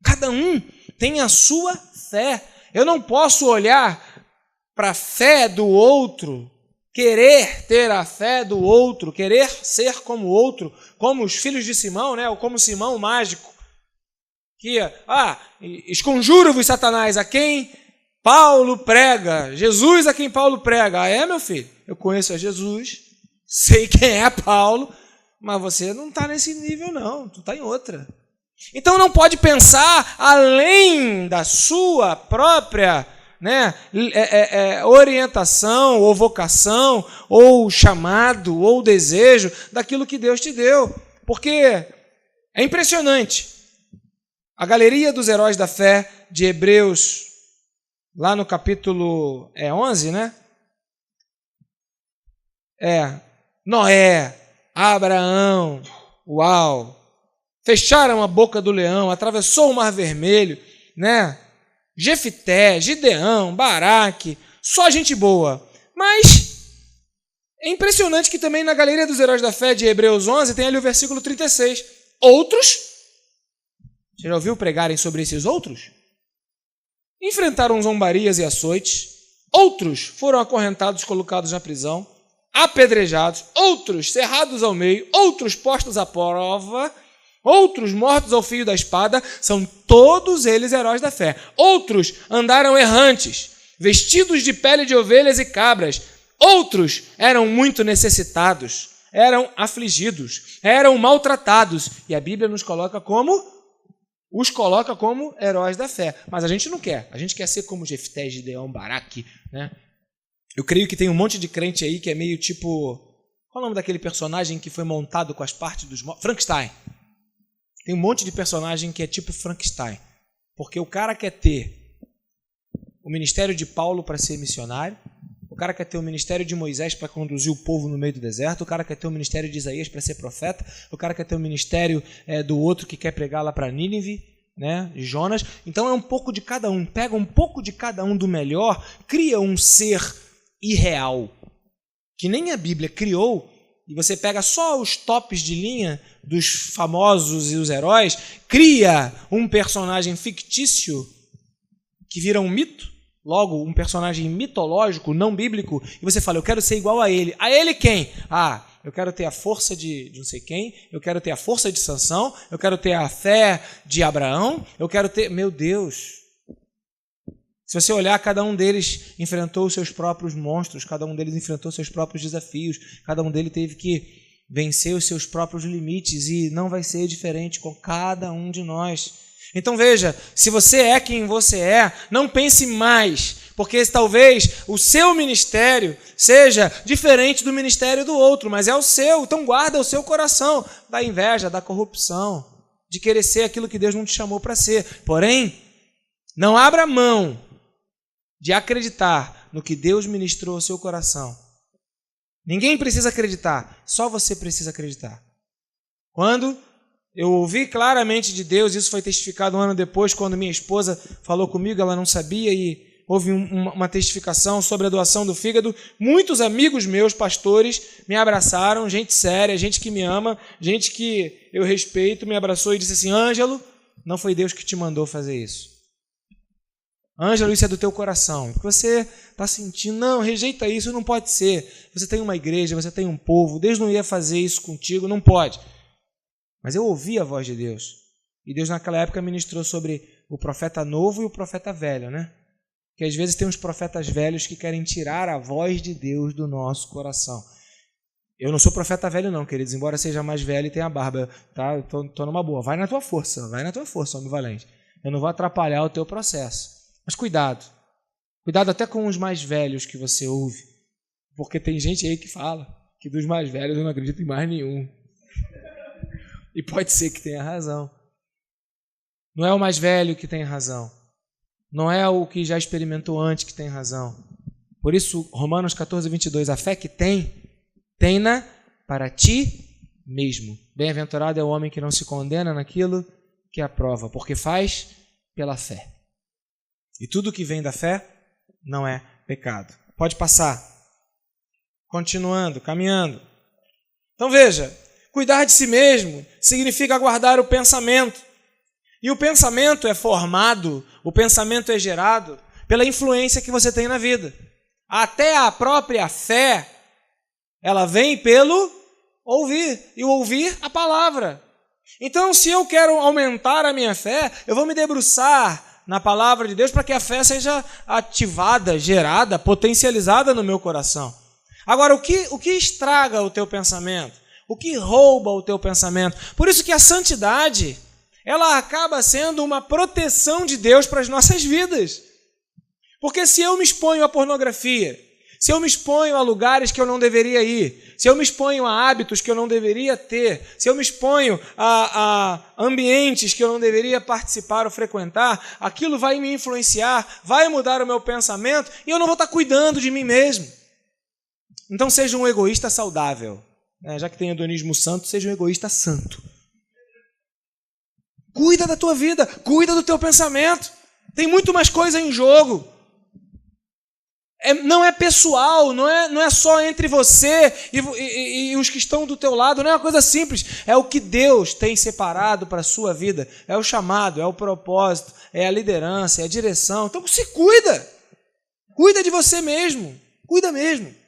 Cada um tem a sua fé. Eu não posso olhar para a fé do outro, querer ter a fé do outro, querer ser como o outro, como os filhos de Simão, né? Ou como Simão o mágico, que esconjuro-vos, Satanás, a quem Paulo prega, Jesus a quem Paulo prega. Meu filho, eu conheço a Jesus, sei quem é Paulo, mas você não está nesse nível não, tu está em outra. Então não pode pensar além da sua própria orientação, ou vocação, ou chamado, ou desejo daquilo que Deus te deu. Porque é impressionante. A galeria dos heróis da fé de Hebreus, lá no capítulo 11, né? Noé, Abraão, fecharam a boca do leão, atravessou o Mar Vermelho, né? Jefité, Gideão, Baraque, só gente boa. Mas é impressionante que também na galeria dos heróis da fé de Hebreus 11 tem ali o versículo 36. Outros, você já ouviu pregarem sobre esses outros? Enfrentaram zombarias e açoites. Outros foram acorrentados, colocados na prisão, apedrejados. Outros cerrados ao meio. Outros postos à prova. Outros mortos ao fio da espada. São todos eles heróis da fé. Outros andaram errantes, vestidos de pele de ovelhas e cabras. Outros eram muito necessitados, eram afligidos, eram maltratados. E a Bíblia os coloca como heróis da fé. Mas a gente não quer. A gente quer ser como Jefté, Gideão, Baraque, né? Eu creio que tem um monte de crente aí que é meio tipo... Qual é o nome daquele personagem que foi montado com as partes dos mortos? Frankenstein. Tem um monte de personagem que é tipo Frankenstein. Porque o cara quer ter o ministério de Paulo para ser missionário, o cara quer ter o ministério de Moisés para conduzir o povo no meio do deserto, o cara quer ter o ministério de Isaías para ser profeta, o cara quer ter o ministério do outro que quer pregar lá para Nínive, né, de Jonas. Então é um pouco de cada um. Pega um pouco de cada um do melhor, cria um ser irreal, que nem a Bíblia criou, e você pega só os tops de linha dos famosos e os heróis, cria um personagem fictício que vira um mito, logo um personagem mitológico, não bíblico, e você fala, eu quero ser igual a ele. A ele quem? Ah, eu quero ter a força de não sei quem, eu quero ter a força de Sansão, eu quero ter a fé de Abraão, eu quero ter... Meu Deus! Se você olhar, cada um deles enfrentou os seus próprios monstros, cada um deles enfrentou seus próprios desafios, cada um deles teve que vencer os seus próprios limites, e não vai ser diferente com cada um de nós. Então veja, se você é quem você é, não pense mais, porque talvez o seu ministério seja diferente do ministério do outro, mas é o seu, então guarda o seu coração da inveja, da corrupção, de querer ser aquilo que Deus não te chamou para ser. Porém, não abra mão de acreditar no que Deus ministrou ao seu coração. Ninguém precisa acreditar, só você precisa acreditar. Quando eu ouvi claramente de Deus, isso foi testificado um ano depois, quando minha esposa falou comigo, ela não sabia, e houve uma testificação sobre a doação do fígado. Muitos amigos meus, pastores, me abraçaram, gente séria, gente que me ama, gente que eu respeito, me abraçou e disse assim, Ângelo, não foi Deus que te mandou fazer isso. Ângelo, isso é do teu coração. Você está sentindo, não, rejeita isso, não pode ser. Você tem uma igreja, você tem um povo, Deus não ia fazer isso contigo, não pode. Mas eu ouvi a voz de Deus. E Deus naquela época ministrou sobre o profeta novo e o profeta velho, né? Que às vezes tem uns profetas velhos que querem tirar a voz de Deus do nosso coração. Eu não sou profeta velho não, queridos, embora seja mais velho e tenha barba, tá? Eu tô numa boa. Vai na tua força, homem valente. Eu não vou atrapalhar o teu processo. Mas cuidado. Cuidado até com os mais velhos que você ouve. Porque tem gente aí que fala que dos mais velhos eu não acredito em mais nenhum. E pode ser que tenha razão. Não é o mais velho que tem razão. Não é o que já experimentou antes que tem razão. Por isso, Romanos 14, 22, a fé que tem-na para ti mesmo. Bem-aventurado é o homem que não se condena naquilo que aprova, porque faz pela fé. E tudo que vem da fé não é pecado. Pode passar. Continuando, caminhando. Então veja, cuidar de si mesmo significa guardar o pensamento. E o pensamento é formado, o pensamento é gerado pela influência que você tem na vida. Até a própria fé, ela vem pelo ouvir, e ouvir a palavra. Então, se eu quero aumentar a minha fé, eu vou me debruçar na palavra de Deus para que a fé seja ativada, gerada, potencializada no meu coração. Agora, o que estraga o teu pensamento? O que rouba o teu pensamento? Por isso que a santidade, ela acaba sendo uma proteção de Deus para as nossas vidas. Porque se eu me exponho à pornografia, se eu me exponho a lugares que eu não deveria ir, se eu me exponho a hábitos que eu não deveria ter, se eu me exponho a ambientes que eu não deveria participar ou frequentar, aquilo vai me influenciar, vai mudar o meu pensamento e eu não vou estar cuidando de mim mesmo. Então seja um egoísta saudável. Já que tem hedonismo santo, seja um egoísta santo. Cuida da tua vida, cuida do teu pensamento. Tem muito mais coisa em jogo. Não é pessoal, não é só entre você e os que estão do teu lado, não é uma coisa simples. É o que Deus tem separado para a sua vida. É o chamado, é o propósito, é a liderança, é a direção. Então você cuida. Cuida de você mesmo. Cuida mesmo.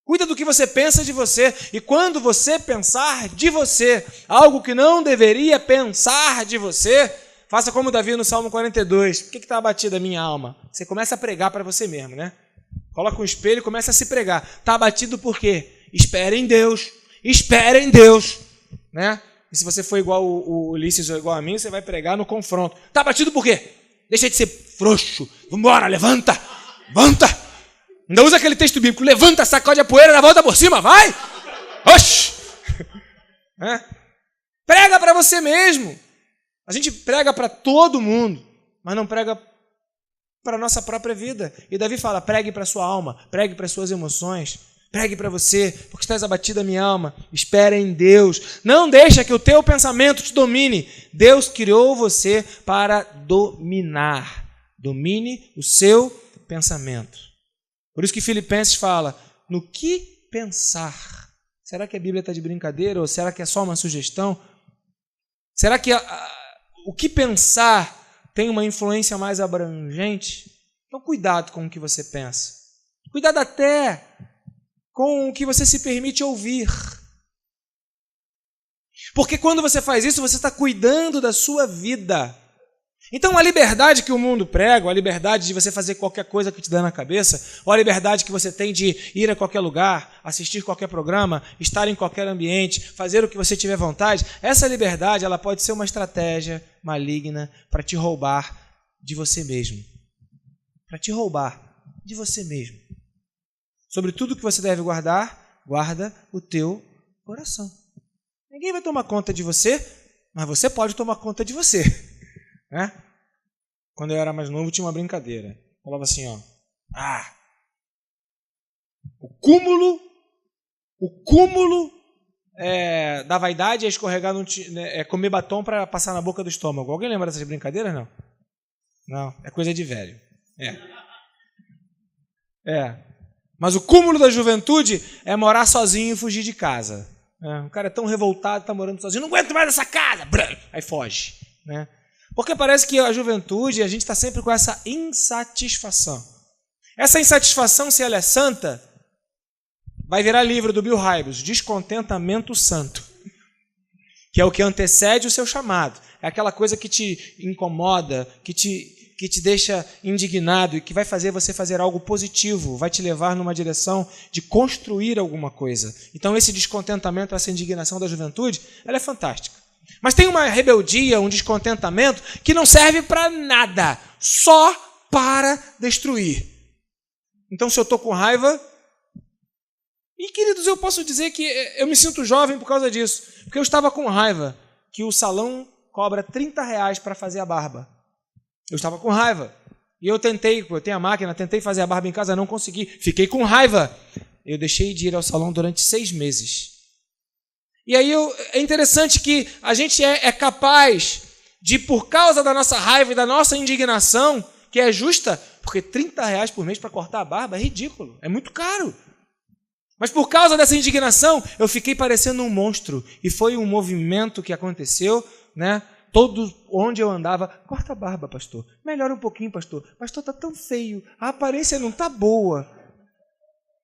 Cuida do que você pensa de você. E quando você pensar de você algo que não deveria pensar de você, faça como Davi no Salmo 42. Por que está abatida a minha alma? Você começa a pregar para você mesmo, né? Coloca um espelho e começa a se pregar. Está abatido por quê? Espere em Deus. Espere em Deus. Né? E se você for igual o Ulisses ou igual a mim, você vai pregar no confronto. Está abatido por quê? Deixa de ser frouxo. Vambora, levanta. Levanta. Ainda usa aquele texto bíblico. Levanta, sacode a poeira, volta por cima, vai. Oxi. Prega para você mesmo. A gente prega para todo mundo, mas não prega para a nossa própria vida. E Davi fala, pregue para a sua alma, pregue para as suas emoções, pregue para você, porque estás abatida a minha alma. Espera em Deus. Não deixa que o teu pensamento te domine. Deus criou você para dominar. Domine o seu pensamento. Por isso que Filipenses fala, no que pensar? Será que a Bíblia está de brincadeira ou será que é só uma sugestão? Será que o que pensar tem uma influência mais abrangente? Então, cuidado com o que você pensa. Cuidado até com o que você se permite ouvir. Porque quando você faz isso, você está cuidando da sua vida. Então, a liberdade que o mundo prega, a liberdade de você fazer qualquer coisa que te dá na cabeça, ou a liberdade que você tem de ir a qualquer lugar, assistir qualquer programa, estar em qualquer ambiente, fazer o que você tiver vontade, essa liberdade ela pode ser uma estratégia maligna para te roubar de você mesmo. Para te roubar de você mesmo. Sobre tudo que você deve guardar, guarda o teu coração. Ninguém vai tomar conta de você, mas você pode tomar conta de você. Né? Quando eu era mais novo, tinha uma brincadeira. Falava assim, ó. O cúmulo da vaidade é escorregar é comer batom para passar na boca do estômago. Alguém lembra dessas brincadeiras? Não? Não, é coisa de velho. Mas o cúmulo da juventude é morar sozinho e fugir de casa. O cara é tão revoltado, está morando sozinho, não aguento mais essa casa, aí foge. Né? Porque parece que a juventude, a gente está sempre com essa insatisfação. Essa insatisfação, se ela é santa, vai virar livro do Bill Hybels, Descontentamento Santo, que é o que antecede o seu chamado. É aquela coisa que te incomoda, que te deixa indignado e que vai fazer você fazer algo positivo, vai te levar numa direção de construir alguma coisa. Então esse descontentamento, essa indignação da juventude, ela é fantástica. Mas tem uma rebeldia, um descontentamento que não serve para nada, só para destruir. Então se eu estou com raiva... E queridos, eu posso dizer que eu me sinto jovem por causa disso, porque eu estava com raiva que o salão cobra R$30 para fazer a barba. Eu estava com raiva. E eu tenho a máquina, tentei fazer a barba em casa, não consegui. Fiquei com raiva. Eu deixei de ir ao salão durante 6 meses. E aí é interessante que a gente é capaz de, por causa da nossa raiva e da nossa indignação, que é justa, porque R$30 por mês para cortar a barba é ridículo, é muito caro. Mas por causa dessa indignação, eu fiquei parecendo um monstro. E foi um movimento que aconteceu, né? Onde eu andava, corta a barba, pastor. Melhora um pouquinho, pastor. Pastor, está tão feio. A aparência não está boa.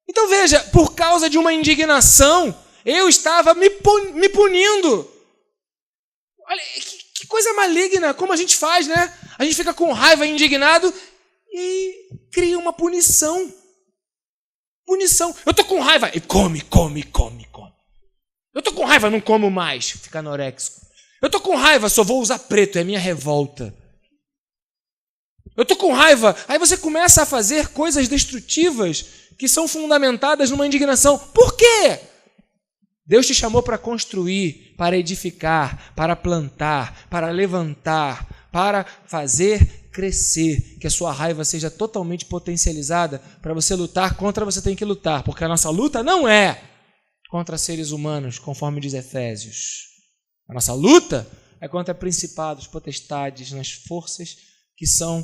Então veja, por causa de uma indignação, eu estava me punindo. Olha, que coisa maligna, como a gente faz, né? A gente fica com raiva e indignado e cria uma punição. Punição. Eu estou com raiva e come. Eu estou com raiva, não como mais. Fica anoréxico. Eu estou com raiva, só vou usar preto, é minha revolta. Eu estou com raiva. Aí você começa a fazer coisas destrutivas que são fundamentadas numa indignação. Por quê? Deus te chamou para construir, para edificar, para plantar, para levantar, para fazer crescer, que a sua raiva seja totalmente potencializada. Para você lutar contra, você tem que lutar, porque a nossa luta não é contra seres humanos, conforme diz Efésios. A nossa luta é contra principados, potestades, nas forças que são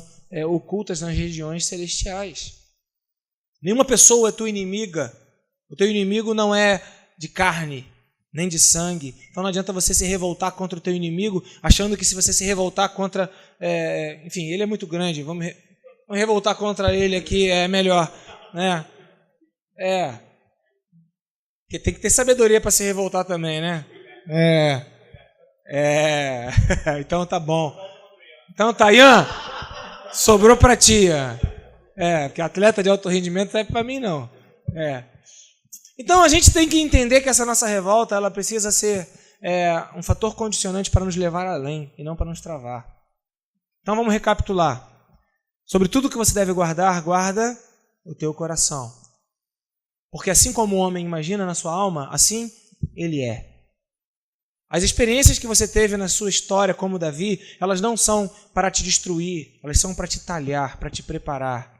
ocultas nas regiões celestiais. Nenhuma pessoa é tua inimiga. O teu inimigo não é de carne, nem de sangue. Então não adianta você se revoltar contra o teu inimigo, achando que se você se revoltar contra... enfim, ele é muito grande, vamos revoltar contra ele aqui, é melhor. Né? Porque tem que ter sabedoria para se revoltar também, né? Então tá bom. Então, Tayan, sobrou para ti. Porque atleta de alto rendimento não é para mim, não. Então a gente tem que entender que essa nossa revolta ela precisa ser um fator condicionante para nos levar além e não para nos travar. Então vamos recapitular. Sobre tudo que você deve guardar, guarda o teu coração. Porque assim como o homem imagina na sua alma, assim ele é. As experiências que você teve na sua história, como Davi, elas não são para te destruir, elas são para te talhar, para te preparar.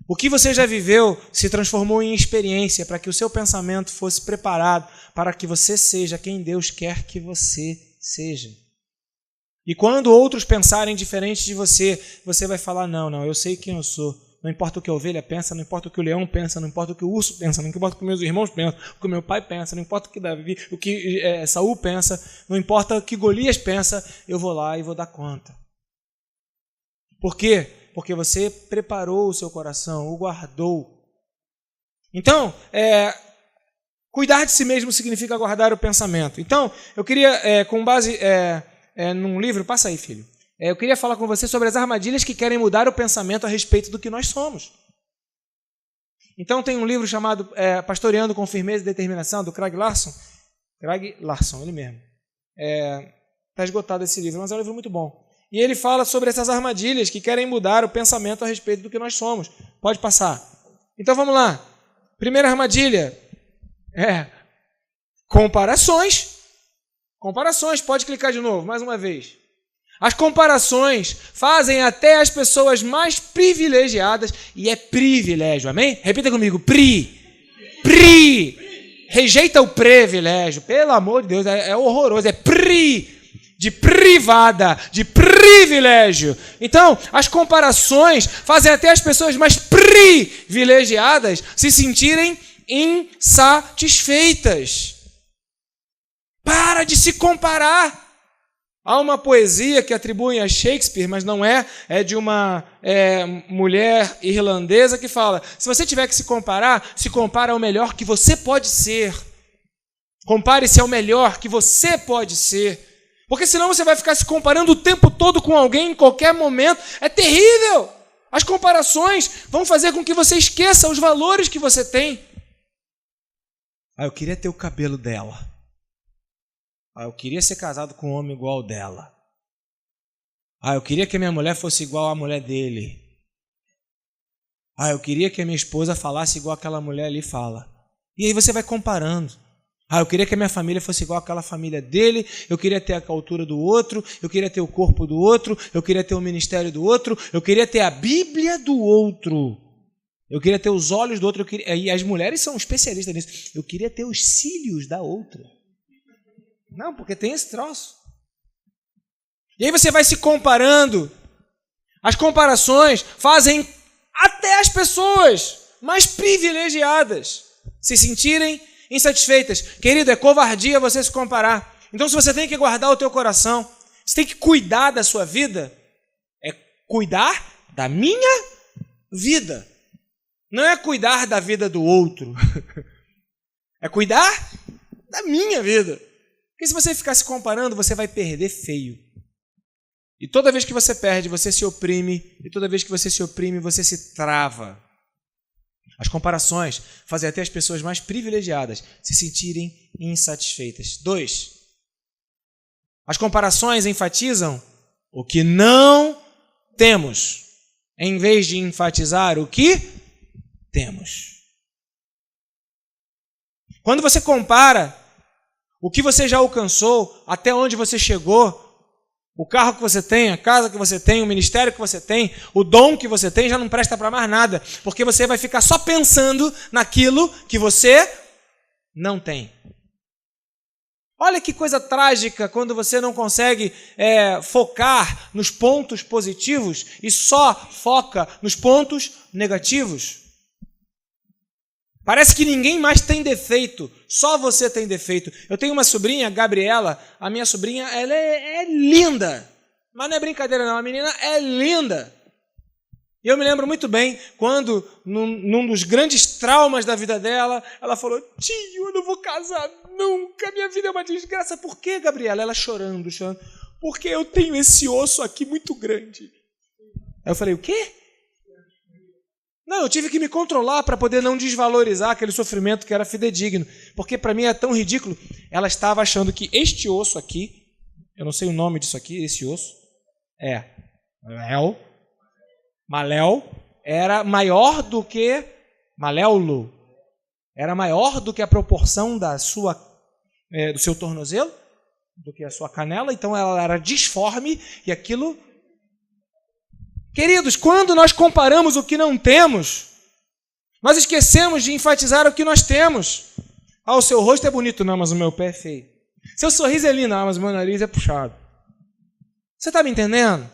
O que você já viveu se transformou em experiência para que o seu pensamento fosse preparado para que você seja quem Deus quer que você seja. E quando outros pensarem diferente de você, você vai falar, não, eu sei quem eu sou. Não importa o que a ovelha pensa, não importa o que o leão pensa, não importa o que o urso pensa, não importa o que meus irmãos pensam, o que meu pai pensa, não importa o que Saul pensa, não importa o que Golias pensa, eu vou lá e vou dar conta. Por quê? Porque você preparou o seu coração, o guardou. Então, cuidar de si mesmo significa guardar o pensamento. Então, eu queria, com base num livro, passa aí, filho. Eu queria falar com você sobre as armadilhas que querem mudar o pensamento a respeito do que nós somos. Então, tem um livro chamado Pastoreando com Firmeza e Determinação, do Craig Larson. Craig Larson, ele mesmo. Está esgotado esse livro, mas é um livro muito bom. E ele fala sobre essas armadilhas que querem mudar o pensamento a respeito do que nós somos. Pode passar. Então, vamos lá. Primeira armadilha comparações. Comparações, pode clicar de novo, mais uma vez. As comparações fazem até as pessoas mais privilegiadas, e é privilégio, amém? Repita comigo, rejeita o privilégio, pelo amor de Deus, é horroroso, de privada, de privilégio. Então, as comparações fazem até as pessoas mais privilegiadas se sentirem insatisfeitas. Para de se comparar. Há uma poesia que atribuem a Shakespeare, mas não é de uma mulher irlandesa que fala: se você tiver que se compara ao melhor que você pode ser. Compare-se ao melhor que você pode ser. Porque senão você vai ficar se comparando o tempo todo com alguém em qualquer momento. É terrível! As comparações vão fazer com que você esqueça os valores que você tem. Eu queria ter o cabelo dela. Eu queria ser casado com um homem igual ao dela. Eu queria que a minha mulher fosse igual à mulher dele. Eu queria que a minha esposa falasse igual aquela mulher ali fala. E aí você vai comparando. Eu queria que a minha família fosse igual àquela família dele. Eu queria ter a altura do outro. Eu queria ter o corpo do outro. Eu queria ter o ministério do outro. Eu queria ter a Bíblia do outro. Eu queria ter os olhos do outro. E as mulheres são especialistas nisso. Eu queria ter os cílios da outra. Não, porque tem esse troço. E aí você vai se comparando. As comparações fazem até as pessoas mais privilegiadas se sentirem insatisfeitas. Querido, é covardia você se comparar. Então, se você tem que guardar o teu coração, você tem que cuidar da sua vida, é cuidar da minha vida. Não é cuidar da vida do outro. É cuidar da minha vida. Porque se você ficar se comparando, você vai perder feio. E toda vez que você perde, você se oprime. E toda vez que você se oprime, você se trava. As comparações fazem até as pessoas mais privilegiadas se sentirem insatisfeitas. 2. As comparações enfatizam o que não temos, em vez de enfatizar o que temos. Quando você compara o que você já alcançou, até onde você chegou, o carro que você tem, a casa que você tem, o ministério que você tem, o dom que você tem, já não presta para mais nada, porque você vai ficar só pensando naquilo que você não tem. Olha que coisa trágica quando você não consegue focar nos pontos positivos e só foca nos pontos negativos. Parece que ninguém mais tem defeito, só você tem defeito. Eu tenho uma sobrinha, Gabriela, a minha sobrinha, ela é linda. Mas não é brincadeira não, a menina é linda. E eu me lembro muito bem quando, num dos grandes traumas da vida dela, ela falou: tio, eu não vou casar nunca, minha vida é uma desgraça. Por quê, Gabriela? Ela chorando. Porque eu tenho esse osso aqui muito grande. Aí eu falei: o quê? Não, eu tive que me controlar para poder não desvalorizar aquele sofrimento que era fidedigno. Porque para mim é tão ridículo. Ela estava achando que este osso aqui, eu não sei o nome disso aqui, esse osso, Maléu, era maior do que Maléolo. Era maior do que a proporção do seu tornozelo, do que a sua canela. Então ela era disforme e aquilo... Queridos, quando nós comparamos o que não temos, nós esquecemos de enfatizar o que nós temos. O seu rosto é bonito, não, mas o meu pé é feio. Seu sorriso é lindo, não, mas o meu nariz é puxado. Você está me entendendo?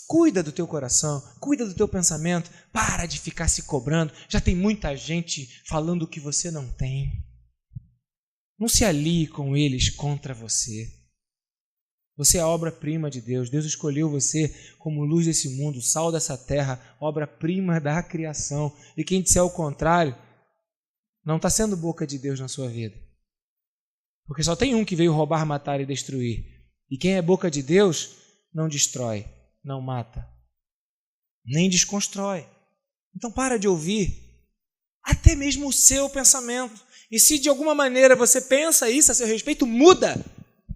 Cuida do teu coração, cuida do teu pensamento, para de ficar se cobrando. Já tem muita gente falando o que você não tem. Não se alie com eles contra você. Você é a obra-prima de Deus. Deus escolheu você como luz desse mundo, sal dessa terra, obra-prima da criação. E quem disser o contrário, não está sendo boca de Deus na sua vida. Porque só tem um que veio roubar, matar e destruir. E quem é boca de Deus não destrói, não mata, nem desconstrói. Então para de ouvir até mesmo o seu pensamento. E se de alguma maneira você pensa isso a seu respeito, muda.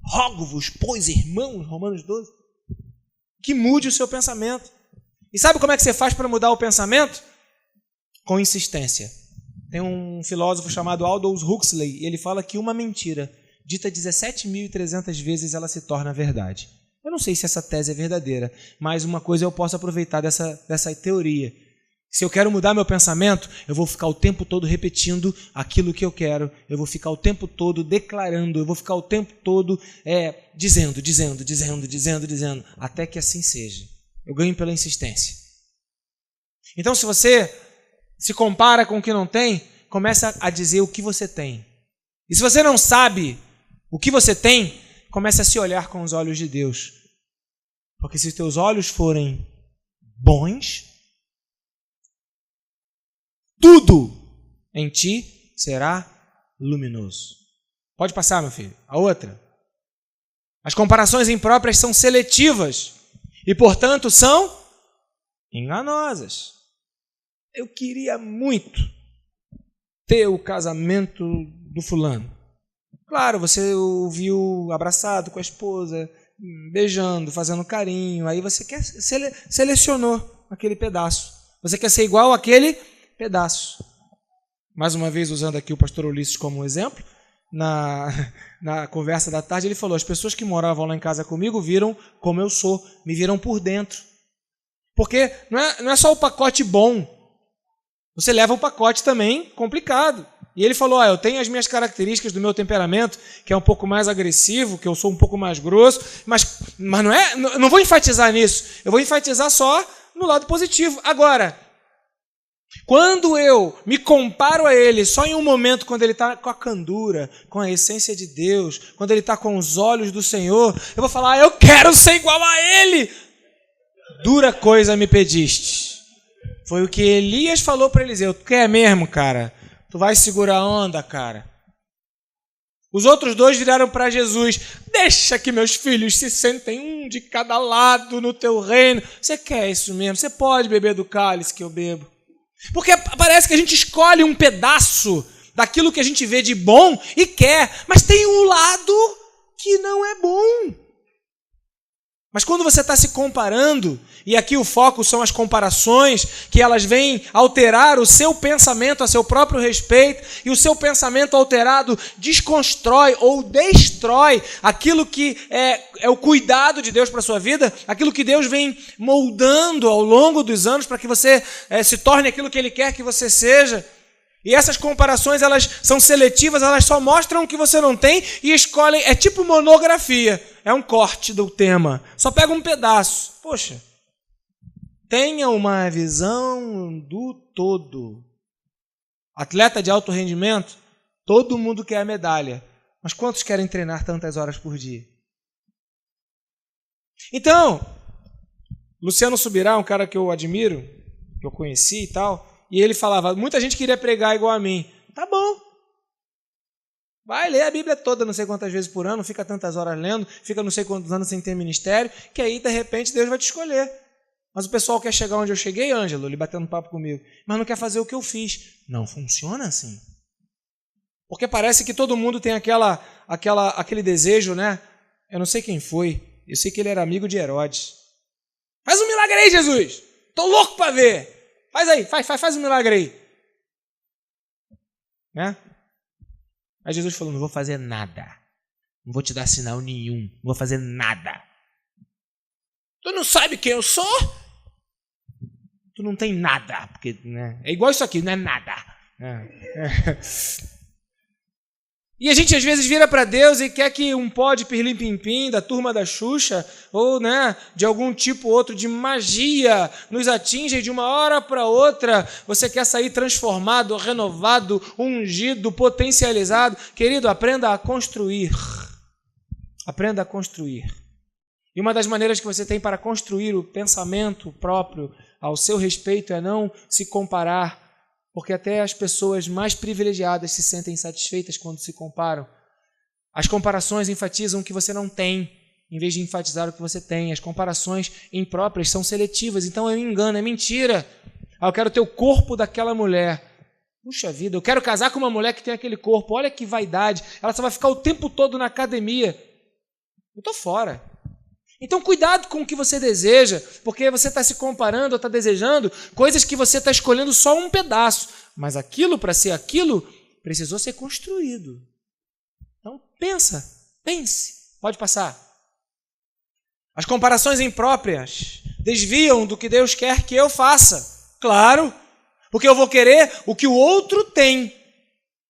Rogo-vos, pois, irmãos, Romanos 12, que mude o seu pensamento. E sabe como é que você faz para mudar o pensamento? Com insistência. Tem um filósofo chamado Aldous Huxley, e ele fala que uma mentira dita 17.300 vezes ela se torna verdade. Eu não sei se essa tese é verdadeira, mas uma coisa eu posso aproveitar dessa teoria. Se eu quero mudar meu pensamento, eu vou ficar o tempo todo repetindo aquilo que eu quero, eu vou ficar o tempo todo declarando, eu vou ficar o tempo todo dizendo, até que assim seja. Eu ganho pela insistência. Então, se você se compara com o que não tem, começa a dizer o que você tem. E se você não sabe o que você tem, comece a se olhar com os olhos de Deus. Porque se os teus olhos forem bons, tudo em ti será luminoso. Pode passar, meu filho. A outra. As comparações impróprias são seletivas e, portanto, são enganosas. Eu queria muito ter o casamento do fulano. Claro, você o viu abraçado com a esposa, beijando, fazendo carinho. Aí você selecionou aquele pedaço. Você quer ser igual àquele pedaço. Mais uma vez, usando aqui o pastor Ulisses como exemplo, na conversa da tarde, ele falou: as pessoas que moravam lá em casa comigo viram como eu sou, me viram por dentro. Porque não é só o pacote bom, você leva o pacote também complicado. E ele falou: eu tenho as minhas características do meu temperamento, que é um pouco mais agressivo, que eu sou um pouco mais grosso, mas não vou enfatizar nisso, eu vou enfatizar só no lado positivo. Agora, quando eu me comparo a ele só em um momento, quando ele está com a candura, com a essência de Deus, quando ele está com os olhos do Senhor, eu vou falar: eu quero ser igual a ele. Dura coisa me pediste. Foi o que Elias falou para Eliseu: tu quer mesmo, cara? Tu vai segurar a onda, cara? Os outros dois viraram para Jesus: deixa que meus filhos se sentem um de cada lado no teu reino. Você quer isso mesmo? Você pode beber do cálice que eu bebo? Porque parece que a gente escolhe um pedaço daquilo que a gente vê de bom e quer, mas tem um lado que não é bom. Mas quando você está se comparando, e aqui o foco são as comparações, que elas vêm alterar o seu pensamento a seu próprio respeito, e o seu pensamento alterado desconstrói ou destrói aquilo que é o cuidado de Deus para a sua vida, aquilo que Deus vem moldando ao longo dos anos para que você se torne aquilo que Ele quer que você seja. E essas comparações, elas são seletivas, elas só mostram o que você não tem e escolhem, é tipo monografia, é um corte do tema, só pega um pedaço. Poxa, tenha uma visão do todo. Atleta de alto rendimento, todo mundo quer a medalha, mas quantos querem treinar tantas horas por dia? Então, Luciano Subirá, um cara que eu admiro, que eu conheci e tal, e ele falava: muita gente queria pregar igual a mim. Tá bom. Vai ler a Bíblia toda, não sei quantas vezes por ano, fica tantas horas lendo, fica não sei quantos anos sem ter ministério, que aí, de repente, Deus vai te escolher. Mas o pessoal quer chegar onde eu cheguei, Ângelo, ele batendo papo comigo, mas não quer fazer o que eu fiz. Não funciona assim. Porque parece que todo mundo tem aquele desejo, né? Eu não sei quem foi, eu sei que ele era amigo de Herodes. Faz um milagre aí, Jesus! Tô louco para ver! Faz aí, faz um milagre aí. Né? Aí Jesus falou: não vou fazer nada. Não vou te dar sinal nenhum. Não vou fazer nada. Tu não sabe quem eu sou? Tu não tem nada. Porque, né, é igual isso aqui, não é nada. E a gente às vezes vira para Deus e quer que um pó de pirlim-pim-pim da turma da Xuxa, ou né, de algum tipo outro de magia, nos atinja, e de uma hora para outra você quer sair transformado, renovado, ungido, potencializado. Querido, aprenda a construir. Aprenda a construir. E uma das maneiras que você tem para construir o pensamento próprio ao seu respeito é não se comparar, porque até as pessoas mais privilegiadas se sentem insatisfeitas quando se comparam. As comparações enfatizam o que você não tem, em vez de enfatizar o que você tem. As comparações impróprias são seletivas, então é um engano, é mentira. Eu quero ter o corpo daquela mulher. Puxa vida, eu quero casar com uma mulher que tem aquele corpo. Olha que vaidade. Ela só vai ficar o tempo todo na academia. Eu estou fora. Então cuidado com o que você deseja, porque você está se comparando ou está desejando coisas que você está escolhendo só um pedaço. Mas aquilo, para ser aquilo, precisou ser construído. Então pense. Pode passar. As comparações impróprias desviam do que Deus quer que eu faça. Claro, porque eu vou querer o que o outro tem.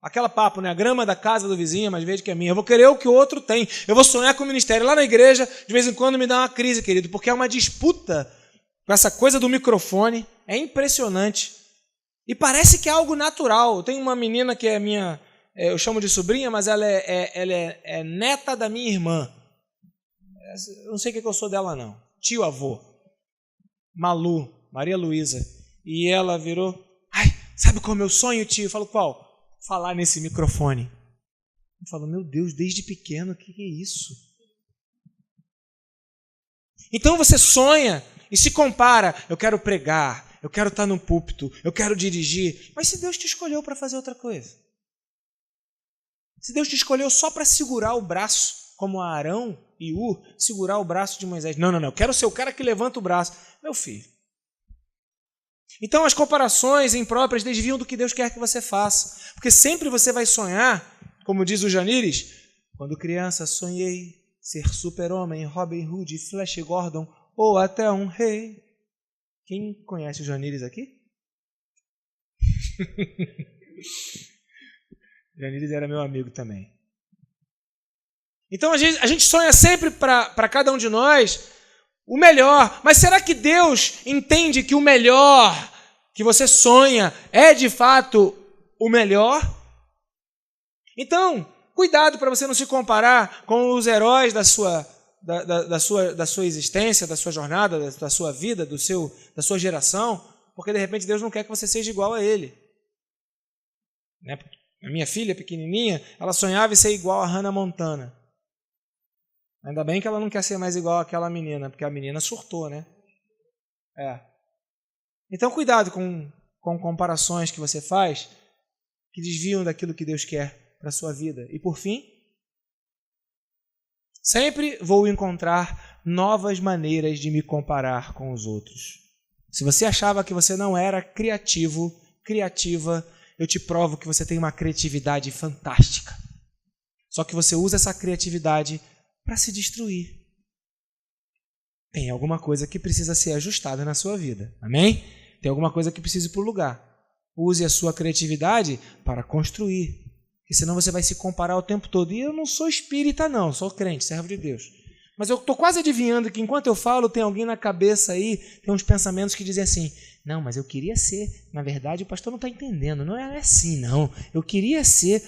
Aquela papo, né? A grama da casa do vizinho é mais verde que a minha. Eu vou querer o que o outro tem. Eu vou sonhar com o ministério. Lá na igreja, de vez em quando me dá uma crise, querido, porque é uma disputa com essa coisa do microfone. É impressionante. E parece que é algo natural. Eu tenho uma menina que é minha, eu chamo de sobrinha, mas ela é neta da minha irmã. Eu não sei o que eu sou dela, não. Tio, avô. Malu, Maria Luísa. E ela virou, sabe qual é o meu sonho, tio? Eu falo, qual? Falar nesse microfone. Eu falo, meu Deus, desde pequeno, o que é isso? Então você sonha e se compara. Eu quero pregar, eu quero estar no púlpito, eu quero dirigir. Mas se Deus te escolheu para fazer outra coisa? Se Deus te escolheu só para segurar o braço, como Arão e Ur, segurar o braço de Moisés. Não, eu quero ser o cara que levanta o braço. Meu filho. Então as comparações impróprias desviam do que Deus quer que você faça. Porque sempre você vai sonhar, como diz o Janires, quando criança sonhei ser super-homem, Robin Hood, Flash Gordon ou até um rei. Quem conhece o Janires aqui? Janires era meu amigo também. Então a gente sonha sempre para cada um de nós o melhor. Mas será que Deus entende que o melhor que você sonha é de fato o melhor? Então, cuidado para você não se comparar com os heróis da sua existência, da sua jornada, da sua vida, da sua geração, porque de repente Deus não quer que você seja igual a ele. Né? A minha filha pequenininha, ela sonhava em ser igual a Hannah Montana. Ainda bem que ela não quer ser mais igual àquela menina, porque a menina surtou, né? Então, cuidado com comparações que você faz que desviam daquilo que Deus quer para a sua vida. E, por fim, sempre vou encontrar novas maneiras de me comparar com os outros. Se você achava que você não era criativa, eu te provo que você tem uma criatividade fantástica. Só que você usa essa criatividade para se destruir. Tem alguma coisa que precisa ser ajustada na sua vida. Amém? Tem alguma coisa que precisa ir para o lugar. Use a sua criatividade para construir. Porque senão você vai se comparar o tempo todo. E eu não sou espírita, não. Sou crente, servo de Deus. Mas eu estou quase adivinhando que enquanto eu falo, tem alguém na cabeça aí, tem uns pensamentos que dizem assim, não, mas eu queria ser. Na verdade, o pastor não está entendendo. Não é assim, não. Eu queria ser.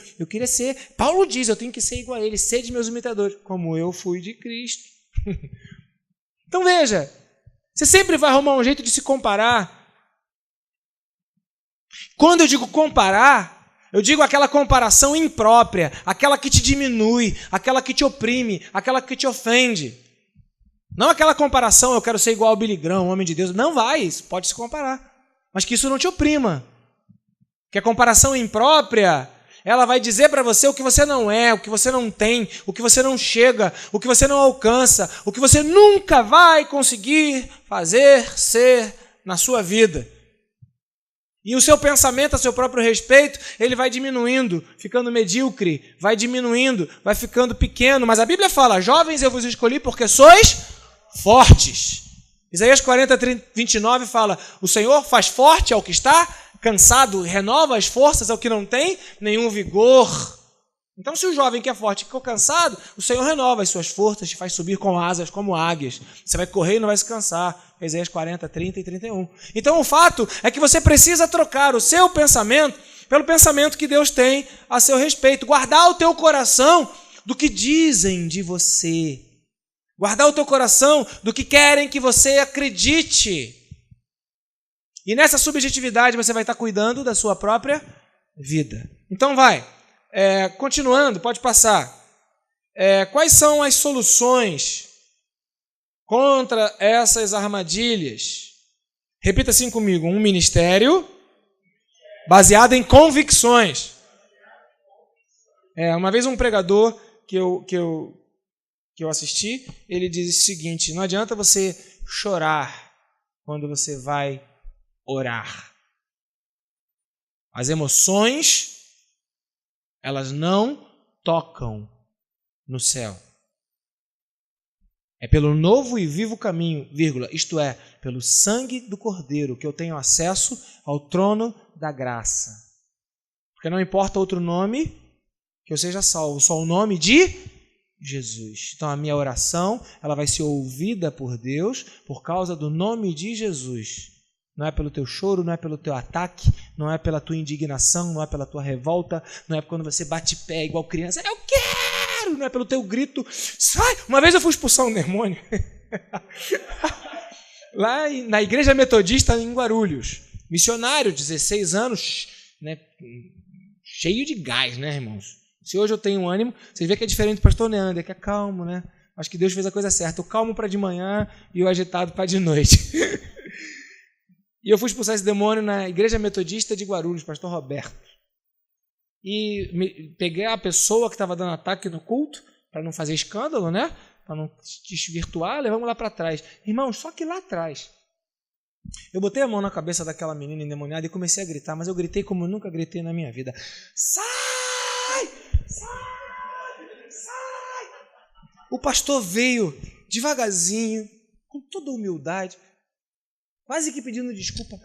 Paulo diz, eu tenho que ser igual a ele, ser de meus imitadores, como eu fui de Cristo. Então veja, você sempre vai arrumar um jeito de se comparar. Quando eu digo comparar, eu digo aquela comparação imprópria, aquela que te diminui, aquela que te oprime, aquela que te ofende. Não aquela comparação, eu quero ser igual ao Billy Graham, homem de Deus. Não vai, isso pode se comparar. Mas que isso não te oprima. Que a comparação imprópria, ela vai dizer para você o que você não é, o que você não tem, o que você não chega, o que você não alcança, o que você nunca vai conseguir fazer ser na sua vida. E o seu pensamento a seu próprio respeito, ele vai diminuindo, ficando medíocre, vai diminuindo, vai ficando pequeno. Mas a Bíblia fala, jovens, eu vos escolhi porque sois fortes. Isaías 40, 29 fala, o Senhor faz forte ao que está cansado, renova as forças ao que não tem nenhum vigor. Então, se o jovem que é forte ficou cansado, o Senhor renova as suas forças, te faz subir com asas como águias. Você vai correr e não vai se cansar. Isaías 40, 30 e 31. Então, o fato é que você precisa trocar o seu pensamento pelo pensamento que Deus tem a seu respeito. Guardar o teu coração do que dizem de você. Guardar o teu coração do que querem que você acredite. E nessa subjetividade você vai estar cuidando da sua própria vida. Então continuando, pode passar. Quais são as soluções contra essas armadilhas? Repita assim comigo: um ministério baseado em convicções. Uma vez um pregador que eu assisti, ele diz o seguinte: não adianta você chorar quando você vai orar. As emoções, elas não tocam no céu. É pelo novo e vivo caminho, isto é, pelo sangue do Cordeiro, que eu tenho acesso ao trono da graça. Porque não importa outro nome que eu seja salvo, só o nome de Jesus. Então a minha oração, ela vai ser ouvida por Deus por causa do nome de Jesus. Não é pelo teu choro, não é pelo teu ataque, não é pela tua indignação, não é pela tua revolta, não é quando você bate pé igual criança, eu quero, não é pelo teu grito, sai. Uma vez eu fui expulsar um demônio lá na igreja metodista em Guarulhos, missionário, 16 anos, né, cheio de gás, né, irmãos? Se hoje eu tenho ânimo, vocês veem que é diferente do pastor Neander, que é calmo, né? Acho que Deus fez a coisa certa, o calmo para de manhã e o agitado para de noite. E eu fui expulsar esse demônio na igreja metodista de Guarulhos, pastor Roberto. E peguei a pessoa que estava dando ataque no culto, para não fazer escândalo, né? Para não desvirtuar, levamos lá para trás. Irmãos, só que lá atrás, eu botei a mão na cabeça daquela menina endemoniada e comecei a gritar, mas eu gritei como eu nunca gritei na minha vida. Sai! Sai! Sai! O pastor veio devagarzinho, com toda humildade, quase que pedindo desculpa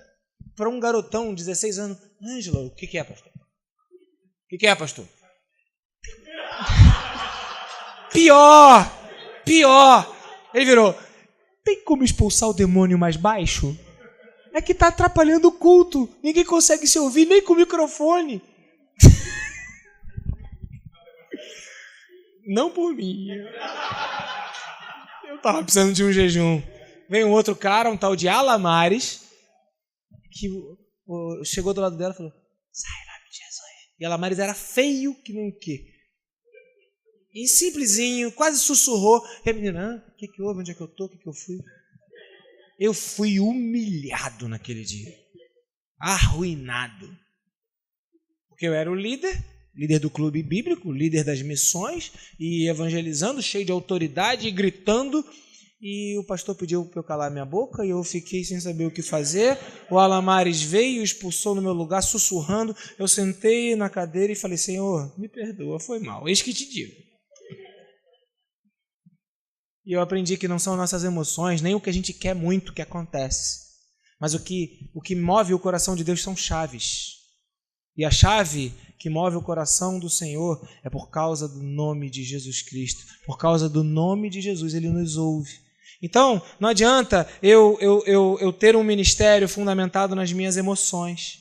para um garotão de 16 anos. Ângelo, o que é, pastor? O que é, pastor? Pior. Ele virou: tem como expulsar o demônio mais baixo? É que está atrapalhando o culto. Ninguém consegue se ouvir, nem com o microfone. Não por mim. Eu estava precisando de um jejum. Veio um outro cara, um tal de Alamares, que chegou do lado dela e falou: sai, em nome de Jesus. E Alamares era feio que nem o quê. E simplesinho, quase sussurrou. E a menina: o que houve? Onde é que eu estou? O que eu fui? Eu fui humilhado naquele dia. Arruinado. Porque eu era o líder do clube bíblico, líder das missões, e evangelizando, cheio de autoridade, e gritando. E o pastor pediu para eu calar minha boca e eu fiquei sem saber o que fazer. O Alamares veio e expulsou no meu lugar, sussurrando. Eu sentei na cadeira e falei: Senhor, me perdoa, foi mal. Eis que te digo. E eu aprendi que não são nossas emoções, nem o que a gente quer muito que acontece. Mas o que move o coração de Deus são chaves. E a chave que move o coração do Senhor é por causa do nome de Jesus Cristo. Por causa do nome de Jesus, Ele nos ouve. Então, não adianta eu ter um ministério fundamentado nas minhas emoções.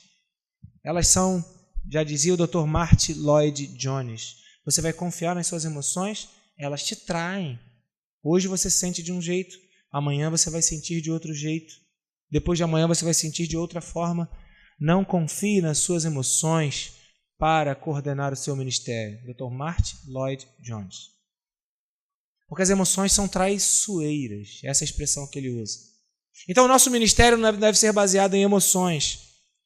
Elas são, já dizia o Dr. Martyn Lloyd-Jones, você vai confiar nas suas emoções, elas te traem. Hoje você sente de um jeito, amanhã você vai sentir de outro jeito, depois de amanhã você vai sentir de outra forma. Não confie nas suas emoções para coordenar o seu ministério. Dr. Martyn Lloyd-Jones. Porque as emoções são traiçoeiras. Essa é a expressão que ele usa. Então o nosso ministério não deve ser baseado em emoções.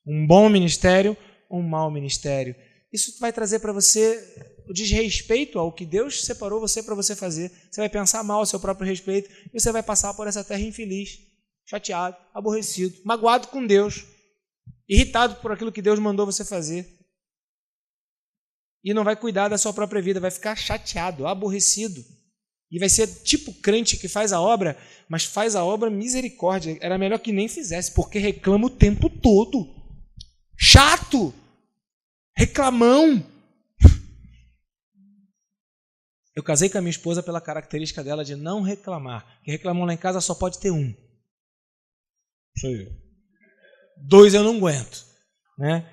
Um bom ministério ou um mau ministério. Isso vai trazer para você o desrespeito ao que Deus separou você para você fazer. Você vai pensar mal ao seu próprio respeito e você vai passar por essa terra infeliz, chateado, aborrecido, magoado com Deus, irritado por aquilo que Deus mandou você fazer. E não vai cuidar da sua própria vida, vai ficar chateado, aborrecido. E vai ser tipo crente que faz a obra, mas faz a obra misericórdia. Era melhor que nem fizesse, porque reclama o tempo todo. Chato! Reclamão! Eu casei com a minha esposa pela característica dela de não reclamar. Que reclamão lá em casa só pode ter um. Sou eu. 2 eu não aguento. Né?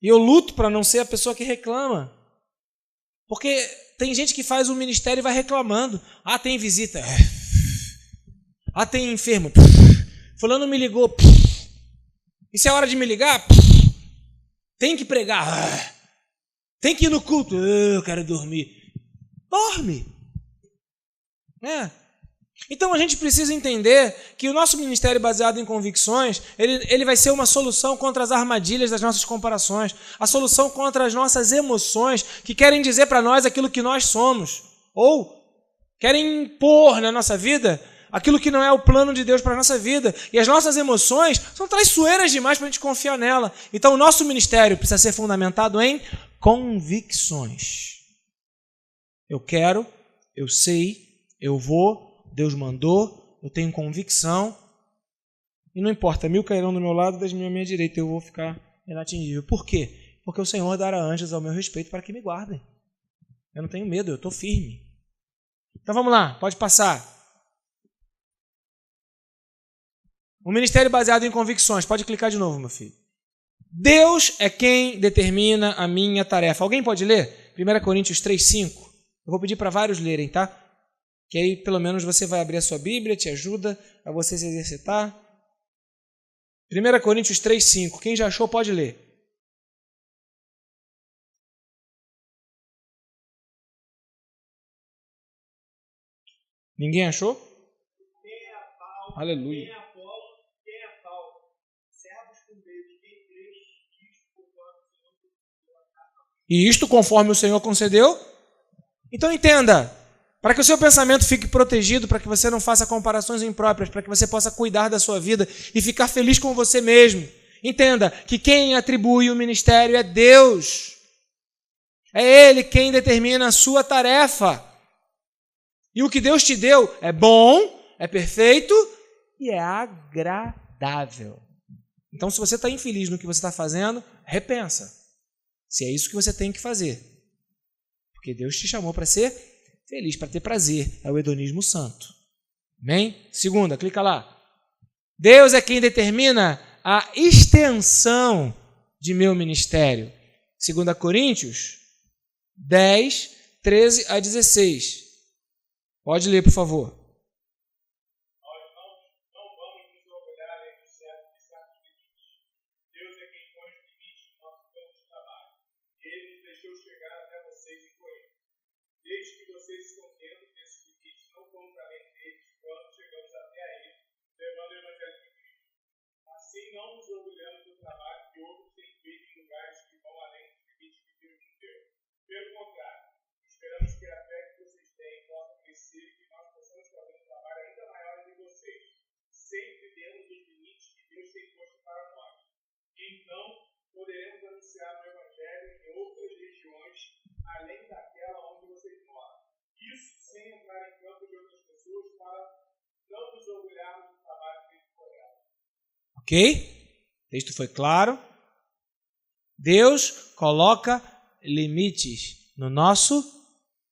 E eu luto para não ser a pessoa que reclama. Porque tem gente que faz um ministério e vai reclamando. Ah, tem visita. Ah, tem enfermo. Fulano me ligou. E se é hora de me ligar? Tem que pregar. Tem que ir no culto. Eu quero dormir. Dorme. Então a gente precisa entender que o nosso ministério baseado em convicções, ele vai ser uma solução contra as armadilhas das nossas comparações, a solução contra as nossas emoções que querem dizer para nós aquilo que nós somos, ou querem impor na nossa vida aquilo que não é o plano de Deus para a nossa vida. E as nossas emoções são traiçoeiras demais para a gente confiar nela. Então o nosso ministério precisa ser fundamentado em convicções. Eu quero, eu sei, eu vou, Deus mandou, eu tenho convicção, e não importa, 1000 cairão do meu lado, 10.000 à minha direita, eu vou ficar inatingível. Por quê? Porque o Senhor dará anjos ao meu respeito para que me guardem. Eu não tenho medo, eu estou firme. Então vamos lá, pode passar. O ministério baseado em convicções, pode clicar de novo, meu filho. Deus é quem determina a minha tarefa. Alguém pode ler? 1 Coríntios 3:5. Eu vou pedir para vários lerem, tá? Que aí pelo menos você vai abrir a sua Bíblia, te ajuda a você se exercitar. 1 Coríntios 3:5. Quem já achou pode ler. Ninguém achou? Quem é Paulo, Aleluia. quem é Apolo, quem é Paulo? Servos por meio de quem crês, isto conforme o Senhor concedeu. E isto conforme o Senhor concedeu? Então entenda. Para que o seu pensamento fique protegido, para que você não faça comparações impróprias, para que você possa cuidar da sua vida e ficar feliz com você mesmo. Entenda que quem atribui o ministério é Deus. É Ele quem determina a sua tarefa. E o que Deus te deu é bom, é perfeito e é agradável. Então, se você está infeliz no que você está fazendo, repensa. Se é isso que você tem que fazer. Porque Deus te chamou para ser feliz, para ter prazer. É o hedonismo santo. Amém? Segunda, clica lá. Deus é quem determina a extensão de meu ministério. 2 Coríntios 10, 13 a 16. Pode ler, por favor. Nós não vamos nos orgulhar em certos limites. Deus é quem põe os limites do nosso campo de trabalho. Ele nos deixou chegar até vocês em Corinto. Desde que vocês estão dentro desses limites, não vamos além deles quando chegamos até aí, levando o Evangelho de Cristo. Assim, não nos orgulhamos do trabalho que outros têm feito em lugares que vão além dos limites que Deus nos deu. Pelo contrário, esperamos que a fé que vocês têm possa crescer e que nós possamos fazer um trabalho ainda maior de vocês, sempre dentro dos limites que Deus tem posto para nós. Então, poderemos anunciar o Evangelho em outras regiões, além daquela onde vocês moram. Isso sem entrar em campo de outras pessoas para não nos orgulharmos do trabalho feito por elas. Ok? O texto foi claro. Deus coloca limites no nosso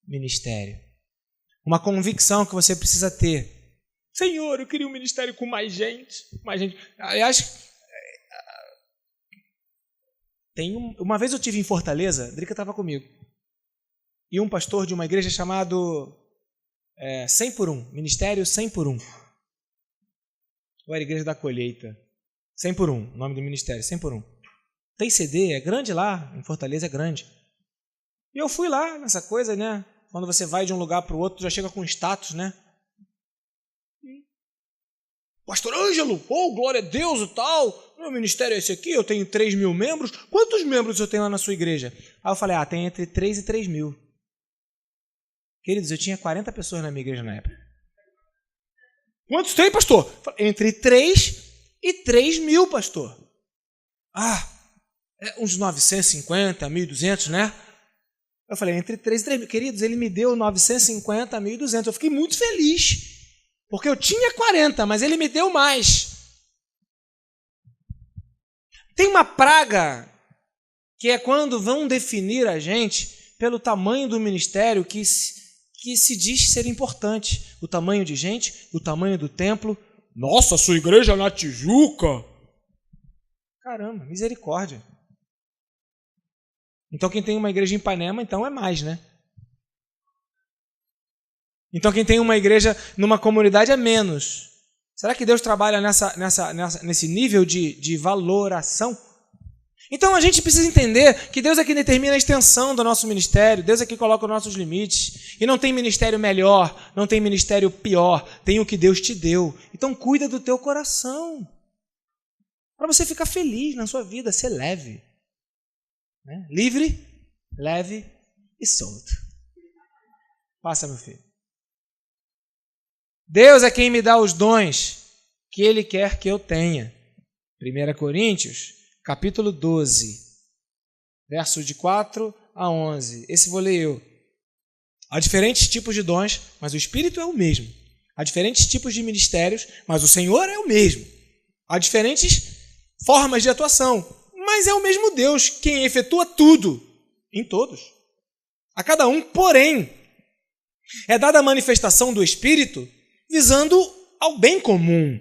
ministério. Uma convicção que você precisa ter. Senhor, eu queria um ministério com mais gente. Mais gente. Aliás, uma vez eu estive em Fortaleza, a Drica estava comigo. E um pastor de uma igreja chamado 100 por 1, Ministério 100 por 1. Ou era Igreja da Colheita. 100 por 1, o nome do ministério, 100 por 1. Tem CD, é grande lá, em Fortaleza é grande. E eu fui lá nessa coisa, né? Quando você vai de um lugar para o outro, já chega com status, né? Pastor Ângelo, oh, glória a Deus e tal. Meu ministério é esse aqui, eu tenho 3.000 membros. Quantos membros eu tenho lá na sua igreja? Aí eu falei, tem entre 3 e 3.000. Queridos, eu tinha 40 pessoas na minha igreja na época. Quantos tem, pastor? Entre 3 e 3.000, pastor. Uns 950, 1.200, né? Eu falei, entre 3 e 3.000. Queridos, ele me deu 950, 1.200. Eu fiquei muito feliz. Porque eu tinha 40, mas ele me deu mais. Tem uma praga que é quando vão definir a gente pelo tamanho do ministério que se diz ser importante. O tamanho de gente, o tamanho do templo. Nossa, sua igreja na Tijuca. Caramba, misericórdia. Então quem tem uma igreja em Ipanema, então é mais, né? Então quem tem uma igreja numa comunidade é menos. Será que Deus trabalha nesse nível de valoração? Então a gente precisa entender que Deus é quem determina a extensão do nosso ministério, Deus é quem coloca os nossos limites. E não tem ministério melhor, não tem ministério pior, tem o que Deus te deu. Então cuida do teu coração, para você ficar feliz na sua vida, ser leve. Né? Livre, leve e solto. Passa, meu filho. Deus é quem me dá os dons que Ele quer que eu tenha. 1 Coríntios, capítulo 12, versos de 4 a 11. Esse vou ler eu. Há diferentes tipos de dons, mas o Espírito é o mesmo. Há diferentes tipos de ministérios, mas o Senhor é o mesmo. Há diferentes formas de atuação, mas é o mesmo Deus quem efetua tudo em todos. A cada um, porém, é dada a manifestação do Espírito visando ao bem comum.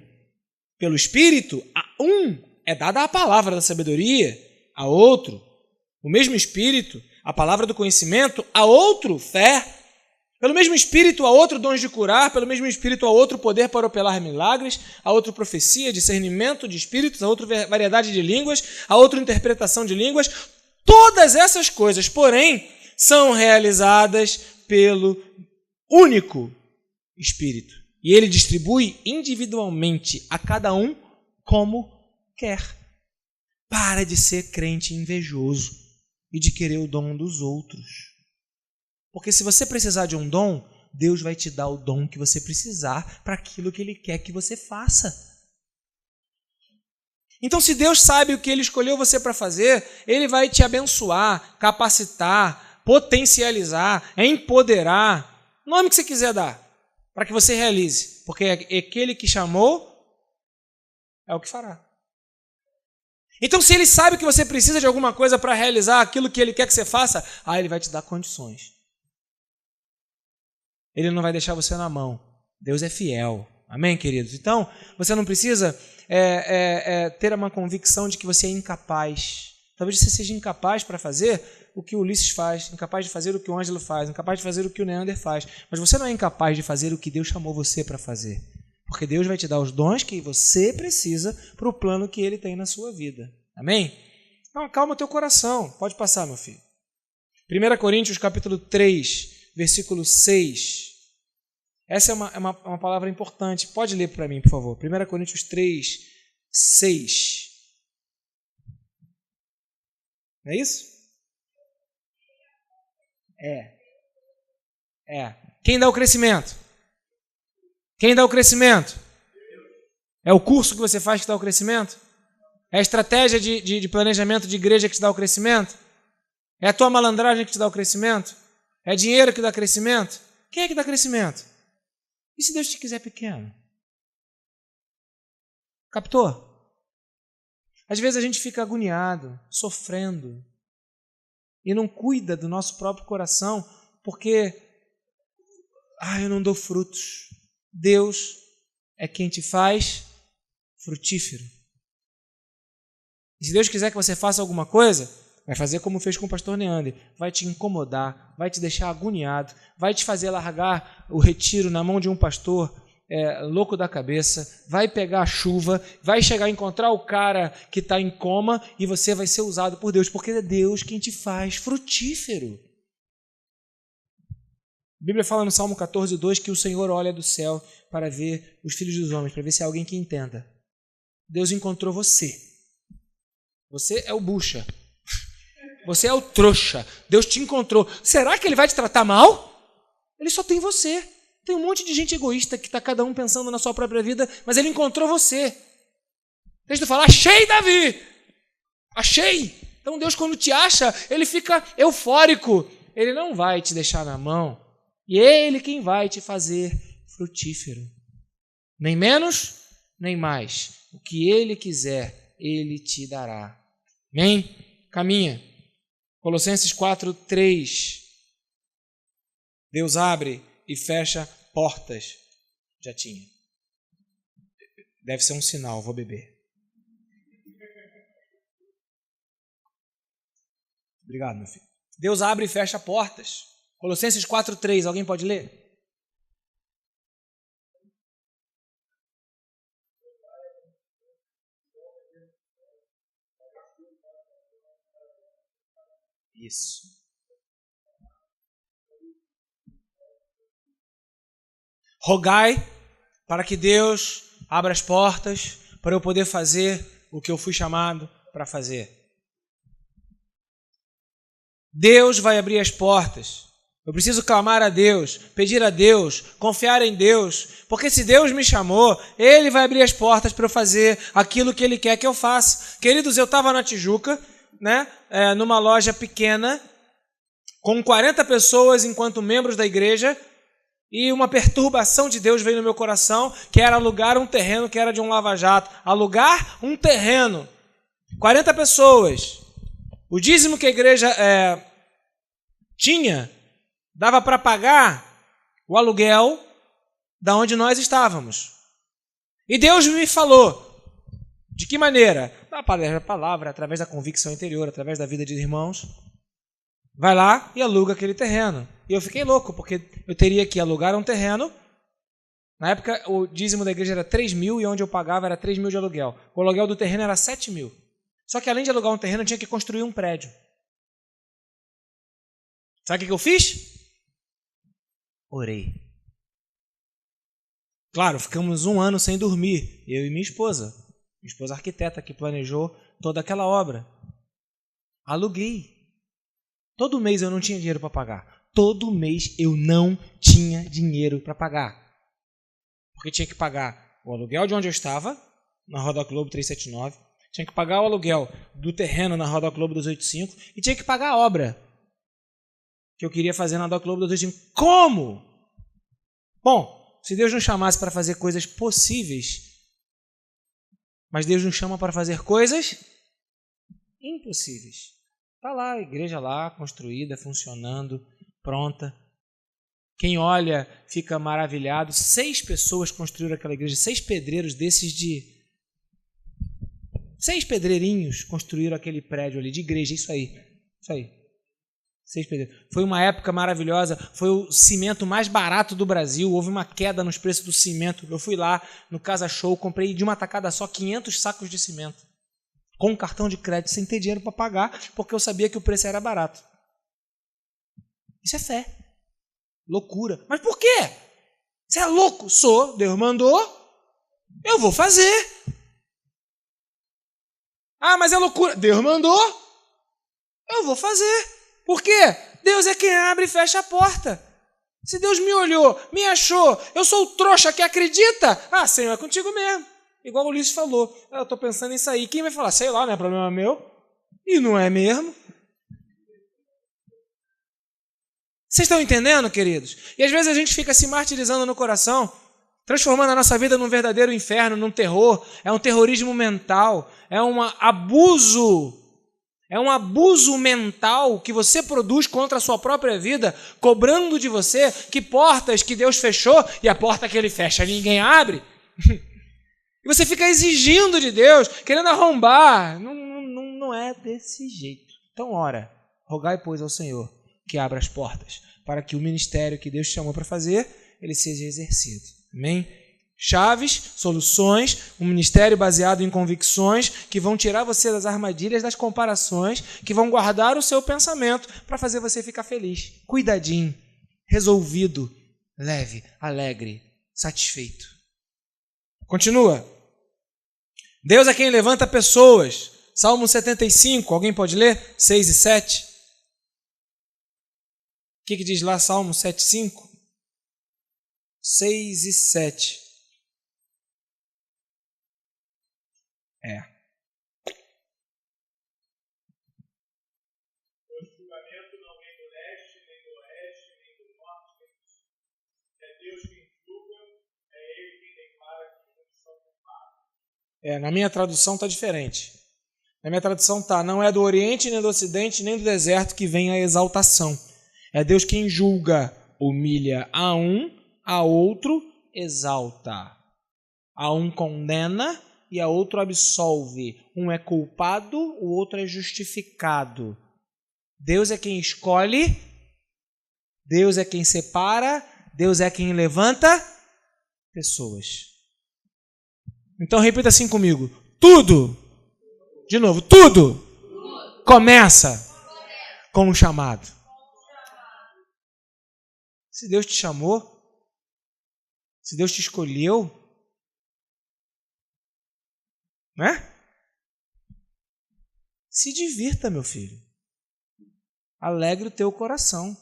Pelo Espírito, a um é dada a palavra da sabedoria, a outro o mesmo Espírito, a palavra do conhecimento, a outro fé. Pelo mesmo Espírito, a outro dons de curar, pelo mesmo Espírito, a outro poder para operar milagres, a outro profecia, discernimento de espíritos, a outro variedade de línguas, a outro interpretação de línguas. Todas essas coisas, porém, são realizadas pelo único Espírito. E ele distribui individualmente a cada um como quer. Para de ser crente invejoso e de querer o dom dos outros. Porque se você precisar de um dom, Deus vai te dar o dom que você precisar para aquilo que Ele quer que você faça. Então, se Deus sabe o que Ele escolheu você para fazer, Ele vai te abençoar, capacitar, potencializar, empoderar, nome que você quiser dar, para que você realize. Porque aquele que chamou é o que fará. Então, se Ele sabe que você precisa de alguma coisa para realizar aquilo que Ele quer que você faça, Ele vai te dar condições. Ele não vai deixar você na mão. Deus é fiel. Amém, queridos? Então, você não precisa ter uma convicção de que você é incapaz. Talvez você seja incapaz para fazer o que o Ulisses faz, incapaz de fazer o que o Ângelo faz, incapaz de fazer o que o Neander faz. Mas você não é incapaz de fazer o que Deus chamou você para fazer. Porque Deus vai te dar os dons que você precisa para o plano que Ele tem na sua vida. Amém? Então, acalma o teu coração. Pode passar, meu filho. 1 Coríntios, capítulo 3, versículo 6. Essa é uma palavra importante. Pode ler para mim, por favor. 1 Coríntios 3, 6. Não é isso? Quem dá o crescimento? Quem dá o crescimento? É o curso que você faz que dá o crescimento? É a estratégia de planejamento de igreja que te dá o crescimento? É a tua malandragem que te dá o crescimento? É dinheiro que dá crescimento? Quem é que dá crescimento? E se Deus te quiser pequeno? Captou? Às vezes a gente fica agoniado, sofrendo, e não cuida do nosso próprio coração, porque eu não dou frutos. Deus é quem te faz frutífero. E se Deus quiser que você faça alguma coisa, vai fazer como fez com o pastor Neander. Vai te incomodar, vai te deixar agoniado, vai te fazer largar o retiro na mão de um pastor louco da cabeça, vai pegar a chuva, vai chegar a encontrar o cara que está em coma e você vai ser usado por Deus, porque é Deus quem te faz frutífero. A Bíblia fala no Salmo 14, 2 que o Senhor olha do céu para ver os filhos dos homens, para ver se há alguém que entenda. Deus encontrou você. Você é o bucha. Você é o trouxa. Deus te encontrou. Será que Ele vai te tratar mal? Ele só tem você. Tem um monte de gente egoísta que está cada um pensando na sua própria vida, mas Ele encontrou você. Deixa eu falar, achei, Davi! Achei! Então Deus, quando te acha, Ele fica eufórico. Ele não vai te deixar na mão. E é Ele quem vai te fazer frutífero. Nem menos, nem mais. O que Ele quiser, Ele te dará. Amém? Caminha. Colossenses 4, 3. Deus abre e fecha portas. Já tinha. Deve ser um sinal, vou beber. Obrigado, meu filho. Deus abre e fecha portas. Colossenses 4, 3. Alguém pode ler? Isso. Rogai para que Deus abra as portas para eu poder fazer o que eu fui chamado para fazer. Deus vai abrir as portas. Eu preciso clamar a Deus, pedir a Deus, confiar em Deus, porque se Deus me chamou, Ele vai abrir as portas para eu fazer aquilo que Ele quer que eu faça. Queridos, eu estava na Tijuca, numa loja pequena, com 40 pessoas enquanto membros da igreja, e uma perturbação de Deus veio no meu coração, que era alugar um terreno que era de um lava-jato. Alugar um terreno. 40 pessoas. O dízimo que a igreja tinha, dava para pagar o aluguel da onde nós estávamos. E Deus me falou. De que maneira? Da palavra, através da convicção interior, através da vida de irmãos. Vai lá e aluga aquele terreno. E eu fiquei louco, porque eu teria que alugar um terreno. Na época, o dízimo da igreja era 3 mil e onde eu pagava era 3 mil de aluguel. O aluguel do terreno era 7 mil. Só que além de alugar um terreno, eu tinha que construir um prédio. Sabe o que eu fiz? Orei. Claro, ficamos 1 ano sem dormir, eu e minha esposa. Minha esposa arquiteta que planejou toda aquela obra. Aluguei. Todo mês eu não tinha dinheiro para pagar. Todo mês eu não tinha dinheiro para pagar. Porque tinha que pagar o aluguel de onde eu estava, na Roda Globo 379, tinha que pagar o aluguel do terreno na Roda Globo 285 e tinha que pagar a obra que eu queria fazer na Roda Globo 285. Como? Bom, se Deus nos chamasse para fazer coisas possíveis, mas Deus nos chama para fazer coisas impossíveis. Está lá a igreja lá, construída, funcionando, pronta. Quem olha fica maravilhado. 6 pessoas construíram aquela igreja, 6 pedreiros desses de... 6 pedreirinhos construíram aquele prédio ali de igreja, isso aí. 6 pedreiros. Foi uma época maravilhosa, foi o cimento mais barato do Brasil, houve uma queda nos preços do cimento. Eu fui lá no Casa Show, comprei de uma tacada só 500 sacos de cimento, com um cartão de crédito, sem ter dinheiro para pagar, porque eu sabia que o preço era barato. Isso é fé. Loucura. Mas por quê? Você é louco? Sou. Deus mandou. Eu vou fazer. Ah, mas é loucura. Deus mandou. Eu vou fazer. Por quê? Deus é quem abre e fecha a porta. Se Deus me olhou, me achou, eu sou o trouxa que acredita. Ah, Senhor, é contigo mesmo. Igual o Ulisses falou. Eu estou pensando em sair. Quem vai falar? Sei lá, não é problema meu. E não é mesmo. Vocês estão entendendo, queridos? E às vezes a gente fica se martirizando no coração, transformando a nossa vida num verdadeiro inferno, num terror. É um terrorismo mental. É um abuso mental que você produz contra a sua própria vida, cobrando de você que portas que Deus fechou e a porta que Ele fecha ninguém abre. E você fica exigindo de Deus, querendo arrombar. Não é desse jeito. Então ora, rogai, pois, ao Senhor que abra as portas, para que o ministério que Deus chamou para fazer, ele seja exercido. Amém? Chaves, soluções, um ministério baseado em convicções que vão tirar você das armadilhas, das comparações, que vão guardar o seu pensamento para fazer você ficar feliz, cuidadinho, resolvido, leve, alegre, satisfeito. Continua. Deus é quem levanta pessoas. Salmo 75, alguém pode ler? 6 e 7. O que diz lá Salmo 7,5? 6 e 7. O julgamento não vem do leste, nem do oeste, nem do norte, nem do sul. É Deus quem julga, é Ele quem declara que muitos são culpados. Na minha tradução está diferente. Na minha tradução está, não é do oriente, nem do ocidente, nem do deserto que vem a exaltação. É Deus quem julga, humilha a um, a outro exalta. A um condena e a outro absolve. Um é culpado, o outro é justificado. Deus é quem escolhe, Deus é quem separa, Deus é quem levanta pessoas. Então repita assim comigo. Tudo. De novo, tudo. Começa com o chamado? Se Deus te chamou, se Deus te escolheu, né? Se divirta, meu filho. Alegre o teu coração.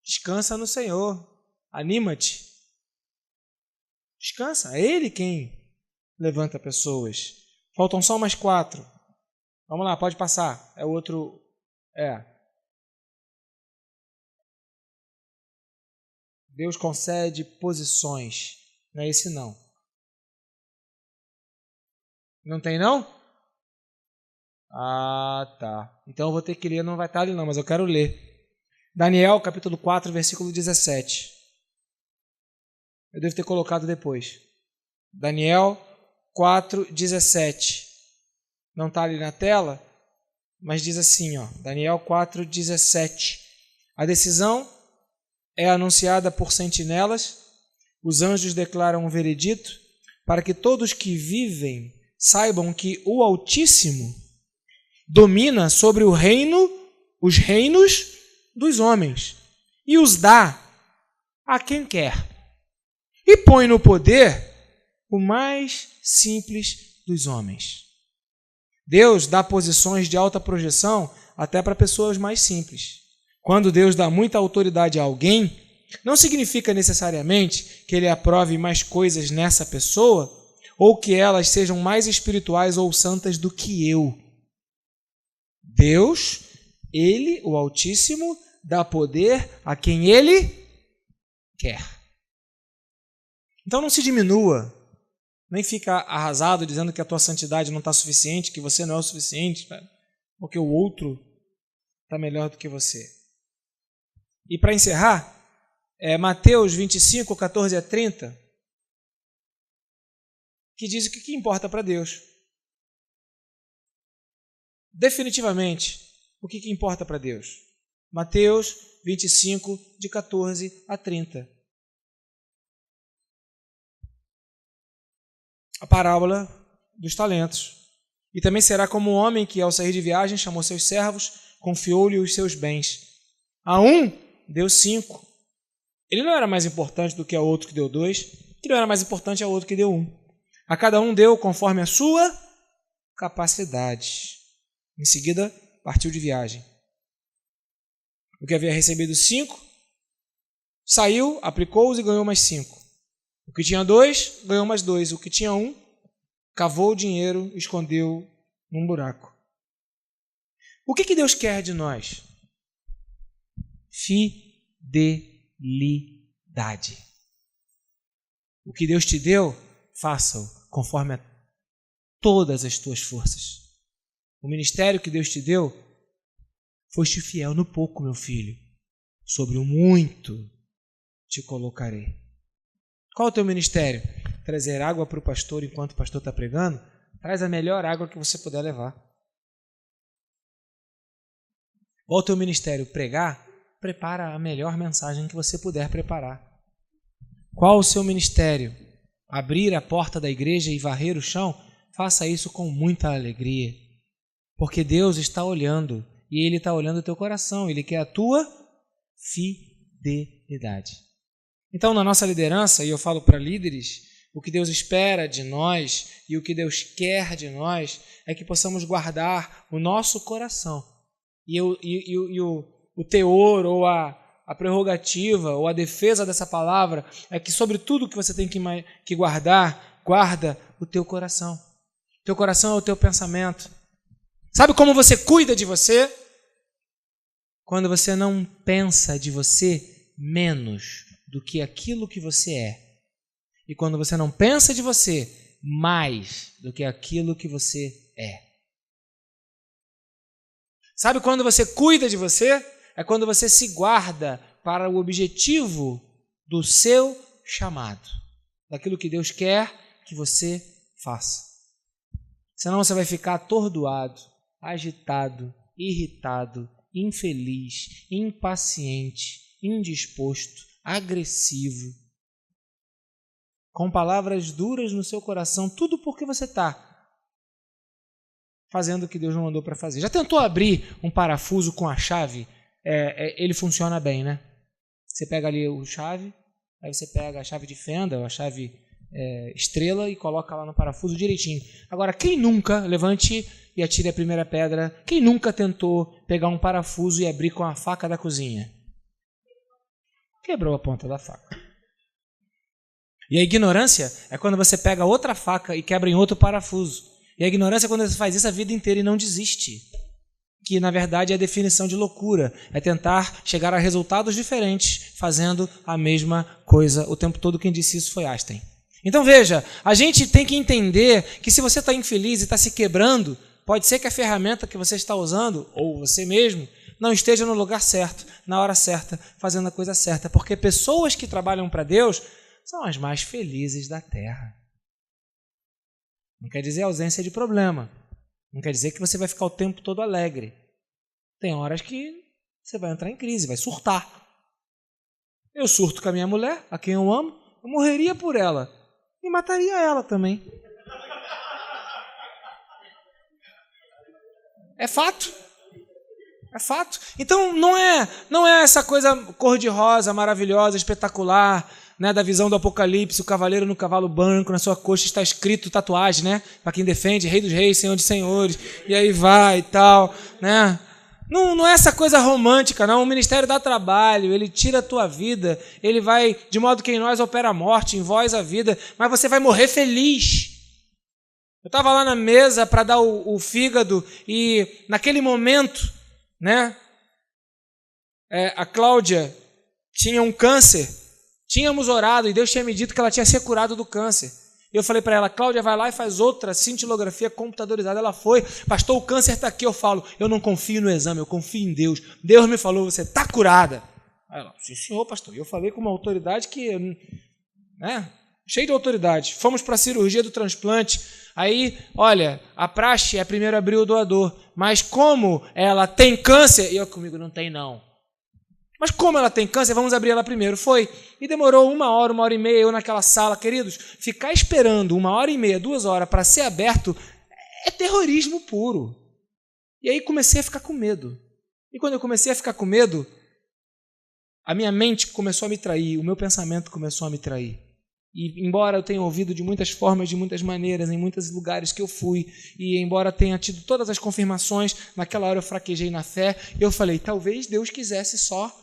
Descansa no Senhor. Anima-te. Descansa. É Ele quem levanta pessoas. Faltam só mais 4. Vamos lá, pode passar. É o outro. Deus concede posições. Não é esse não. Não tem não? Ah, tá. Então eu vou ter que ler, não vai estar ali não, mas eu quero ler. Daniel, capítulo 4, versículo 17. Eu devo ter colocado depois. Daniel 4, 17. Não está ali na tela, mas diz assim, ó, Daniel 4, 17. A decisão é anunciada por sentinelas, os anjos declaram um veredito, para que todos que vivem saibam que o Altíssimo domina sobre os reinos dos homens, e os dá a quem quer, e põe no poder o mais simples dos homens. Deus dá posições de alta projeção até para pessoas mais simples. Quando Deus dá muita autoridade a alguém, não significa necessariamente que Ele aprove mais coisas nessa pessoa ou que elas sejam mais espirituais ou santas do que eu. Deus, Ele, o Altíssimo, dá poder a quem Ele quer. Então não se diminua, nem fica arrasado dizendo que a tua santidade não está suficiente, que você não é o suficiente, porque o outro está melhor do que você. E para encerrar, Mateus 25, 14 a 30, que diz o que importa para Deus. Definitivamente, o que importa para Deus? Mateus 25, de 14 a 30. A parábola dos talentos. E também será como um homem que, ao sair de viagem, chamou seus servos, confiou-lhe os seus bens. A um deu 5. Ele não era mais importante do que a outro que deu 2, que não era mais importante a outro que deu 1. A cada um deu conforme a sua capacidade. Em seguida, partiu de viagem. O que havia recebido 5, saiu, aplicou-os e ganhou mais 5. O que tinha 2, ganhou mais 2. O que tinha 1, cavou o dinheiro e escondeu num buraco. O que Deus quer de nós? Fidelidade. O que Deus te deu, faça-o conforme a todas as tuas forças. O ministério que Deus te deu, foste fiel no pouco, meu filho. Sobre o muito te colocarei. Qual é o teu ministério? Trazer água para o pastor enquanto o pastor está pregando? Traz a melhor água que você puder levar. Qual é o teu ministério? Pregar? Prepara a melhor mensagem que você puder preparar. Qual o seu ministério? Abrir a porta da igreja e varrer o chão? Faça isso com muita alegria. Porque Deus está olhando e Ele está olhando o teu coração. Ele quer a tua fidelidade. Então, na nossa liderança, e eu falo para líderes, o que Deus espera de nós e o que Deus quer de nós é que possamos guardar o nosso coração. E o teor ou a prerrogativa ou a defesa dessa palavra é que sobre tudo que você tem que guardar, guarda o teu coração. Teu coração é o teu pensamento. Sabe como você cuida de você? Quando você não pensa de você menos do que aquilo que você é. E quando você não pensa de você mais do que aquilo que você é. Sabe quando você cuida de você? É quando você se guarda para o objetivo do seu chamado. Daquilo que Deus quer que você faça. Senão você vai ficar atordoado, agitado, irritado, infeliz, impaciente, indisposto, agressivo, com palavras duras no seu coração, tudo porque você está fazendo o que Deus não mandou para fazer. Já tentou abrir um parafuso com a chave? Ele funciona bem, né? Você pega ali o chave, aí você pega a chave de fenda, ou a chave estrela e coloca lá no parafuso direitinho. Agora, quem nunca, levante e atire a primeira pedra, quem nunca tentou pegar um parafuso e abrir com a faca da cozinha? Quebrou a ponta da faca. E a ignorância é quando você pega outra faca e quebra em outro parafuso. E a ignorância é quando você faz isso a vida inteira e não desiste. Que, na verdade, é a definição de loucura. É tentar chegar a resultados diferentes fazendo a mesma coisa o tempo todo. Quem disse isso foi Einstein. Então, veja, a gente tem que entender que se você está infeliz e está se quebrando, pode ser que a ferramenta que você está usando, ou você mesmo, não esteja no lugar certo, na hora certa, fazendo a coisa certa. Porque pessoas que trabalham para Deus são as mais felizes da terra. Não quer dizer ausência de problema. Não quer dizer que você vai ficar o tempo todo alegre. Tem horas que você vai entrar em crise, vai surtar. Eu surto com a minha mulher, a quem eu amo, eu morreria por ela. E mataria ela também. É fato. É fato. Então não é essa coisa cor-de-rosa, maravilhosa, espetacular, né, da visão do Apocalipse, o cavaleiro no cavalo branco, na sua coxa está escrito tatuagem, né? Para quem defende, Rei dos Reis, Senhor dos Senhores, e aí vai e tal, né? Não é essa coisa romântica, não. O ministério dá trabalho, ele tira a tua vida, ele vai, de modo que em nós opera a morte, em vós a vida, mas você vai morrer feliz. Eu estava lá na mesa para dar o fígado e naquele momento, né, a Cláudia tinha um câncer, tínhamos orado e Deus tinha me dito que ela tinha se curado do câncer. Eu falei para ela, Cláudia, vai lá e faz outra cintilografia computadorizada. Ela foi, pastor, o câncer está aqui. Eu falo, eu não confio no exame, eu confio em Deus. Deus me falou, você está curada. Aí ela, sim, senhor, pastor. Eu falei com uma autoridade que, né, cheio de autoridade. Fomos para a cirurgia do transplante. Aí, olha, a praxe é primeiro abrir o doador. Mas como ela tem câncer, e eu comigo não tem não. Mas como ela tem câncer, vamos abrir ela primeiro. Foi. E demorou 1 hora e meia, eu naquela sala. Queridos, ficar esperando 1h30, 2 horas para ser aberto é terrorismo puro. E aí comecei a ficar com medo. E quando eu comecei a ficar com medo, a minha mente começou a me trair, o meu pensamento começou a me trair. E embora eu tenha ouvido de muitas formas, de muitas maneiras, em muitos lugares que eu fui, e embora tenha tido todas as confirmações, naquela hora eu fraquejei na fé, eu falei, talvez Deus quisesse só,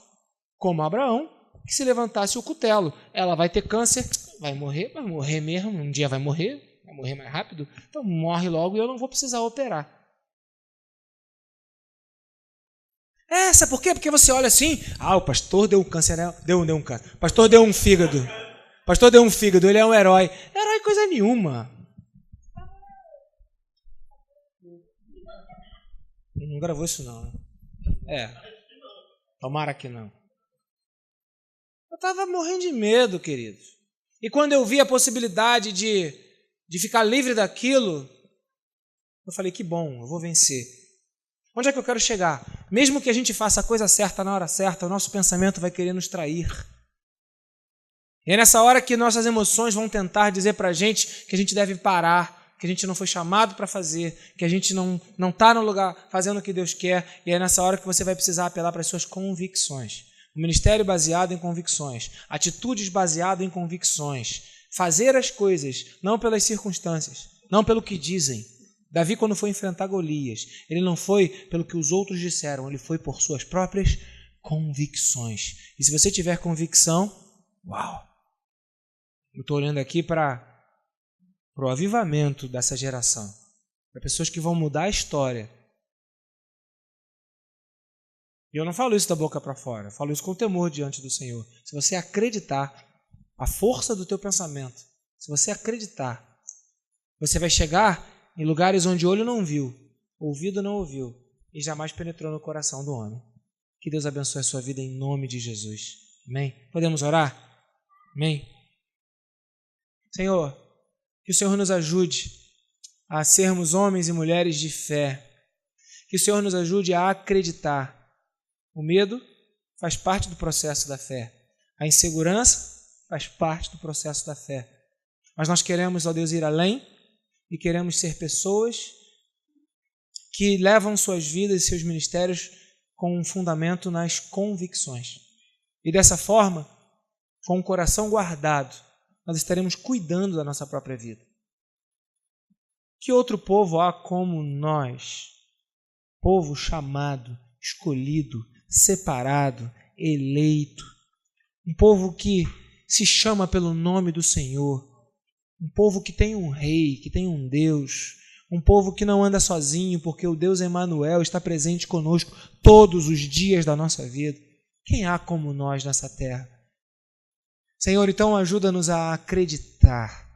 como Abraão, que se levantasse o cutelo. Ela vai ter câncer, vai morrer mesmo, um dia vai morrer mais rápido, então morre logo e eu não vou precisar operar. Sabe por quê? Porque você olha assim, o pastor deu um câncer, deu um câncer, o pastor deu um fígado, ele é um herói. Herói coisa nenhuma. Não gravou isso não, né? Tomara que não. Eu estava morrendo de medo, queridos. E quando eu vi a possibilidade de ficar livre daquilo, eu falei, que bom, eu vou vencer. Onde é que eu quero chegar? Mesmo que a gente faça a coisa certa na hora certa, o nosso pensamento vai querer nos trair. E é nessa hora que nossas emoções vão tentar dizer para a gente que a gente deve parar, que a gente não foi chamado para fazer, que a gente não está no lugar fazendo o que Deus quer. E é nessa hora que você vai precisar apelar para as suas convicções. O ministério baseado em convicções, atitudes baseadas em convicções, fazer as coisas não pelas circunstâncias, não pelo que dizem. Davi, quando foi enfrentar Golias, ele não foi pelo que os outros disseram, ele foi por suas próprias convicções. E se você tiver convicção, uau! Eu estou olhando aqui para o avivamento dessa geração, para pessoas que vão mudar a história. E eu não falo isso da boca para fora, eu falo isso com temor diante do Senhor. Se você acreditar, a força do teu pensamento, se você acreditar, você vai chegar em lugares onde olho não viu, ouvido não ouviu e jamais penetrou no coração do homem. Que Deus abençoe a sua vida em nome de Jesus. Amém? Podemos orar? Amém? Senhor, que o Senhor nos ajude a sermos homens e mulheres de fé. Que o Senhor nos ajude a acreditar. O medo faz parte do processo da fé. A insegurança faz parte do processo da fé. Mas nós queremos, ó Deus, ir além e queremos ser pessoas que levam suas vidas e seus ministérios com um fundamento nas convicções. E dessa forma, com o coração guardado, nós estaremos cuidando da nossa própria vida. Que outro povo há como nós? Povo chamado, escolhido, separado, eleito. Um povo que se chama pelo nome do Senhor. Um povo que tem um rei, que tem um Deus. Um povo que não anda sozinho, porque o Deus Emanuel está presente conosco todos os dias da nossa vida. Quem há como nós nessa terra? Senhor, então ajuda-nos a acreditar.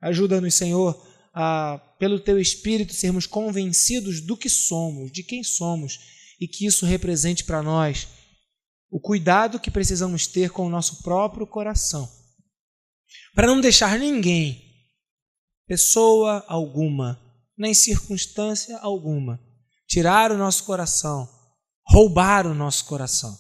Ajuda-nos, Senhor, a, pelo Teu Espírito, sermos convencidos do que somos, de quem somos, e que isso represente para nós o cuidado que precisamos ter com o nosso próprio coração, para não deixar ninguém, pessoa alguma, nem circunstância alguma, tirar o nosso coração, roubar o nosso coração.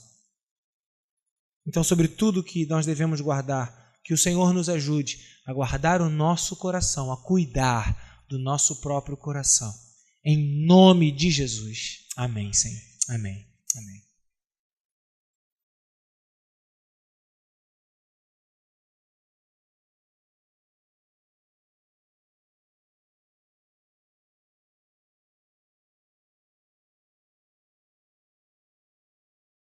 Então, sobre tudo que nós devemos guardar, que o Senhor nos ajude a guardar o nosso coração, a cuidar do nosso próprio coração. Em nome de Jesus. Amém, Senhor. Amém. Amém.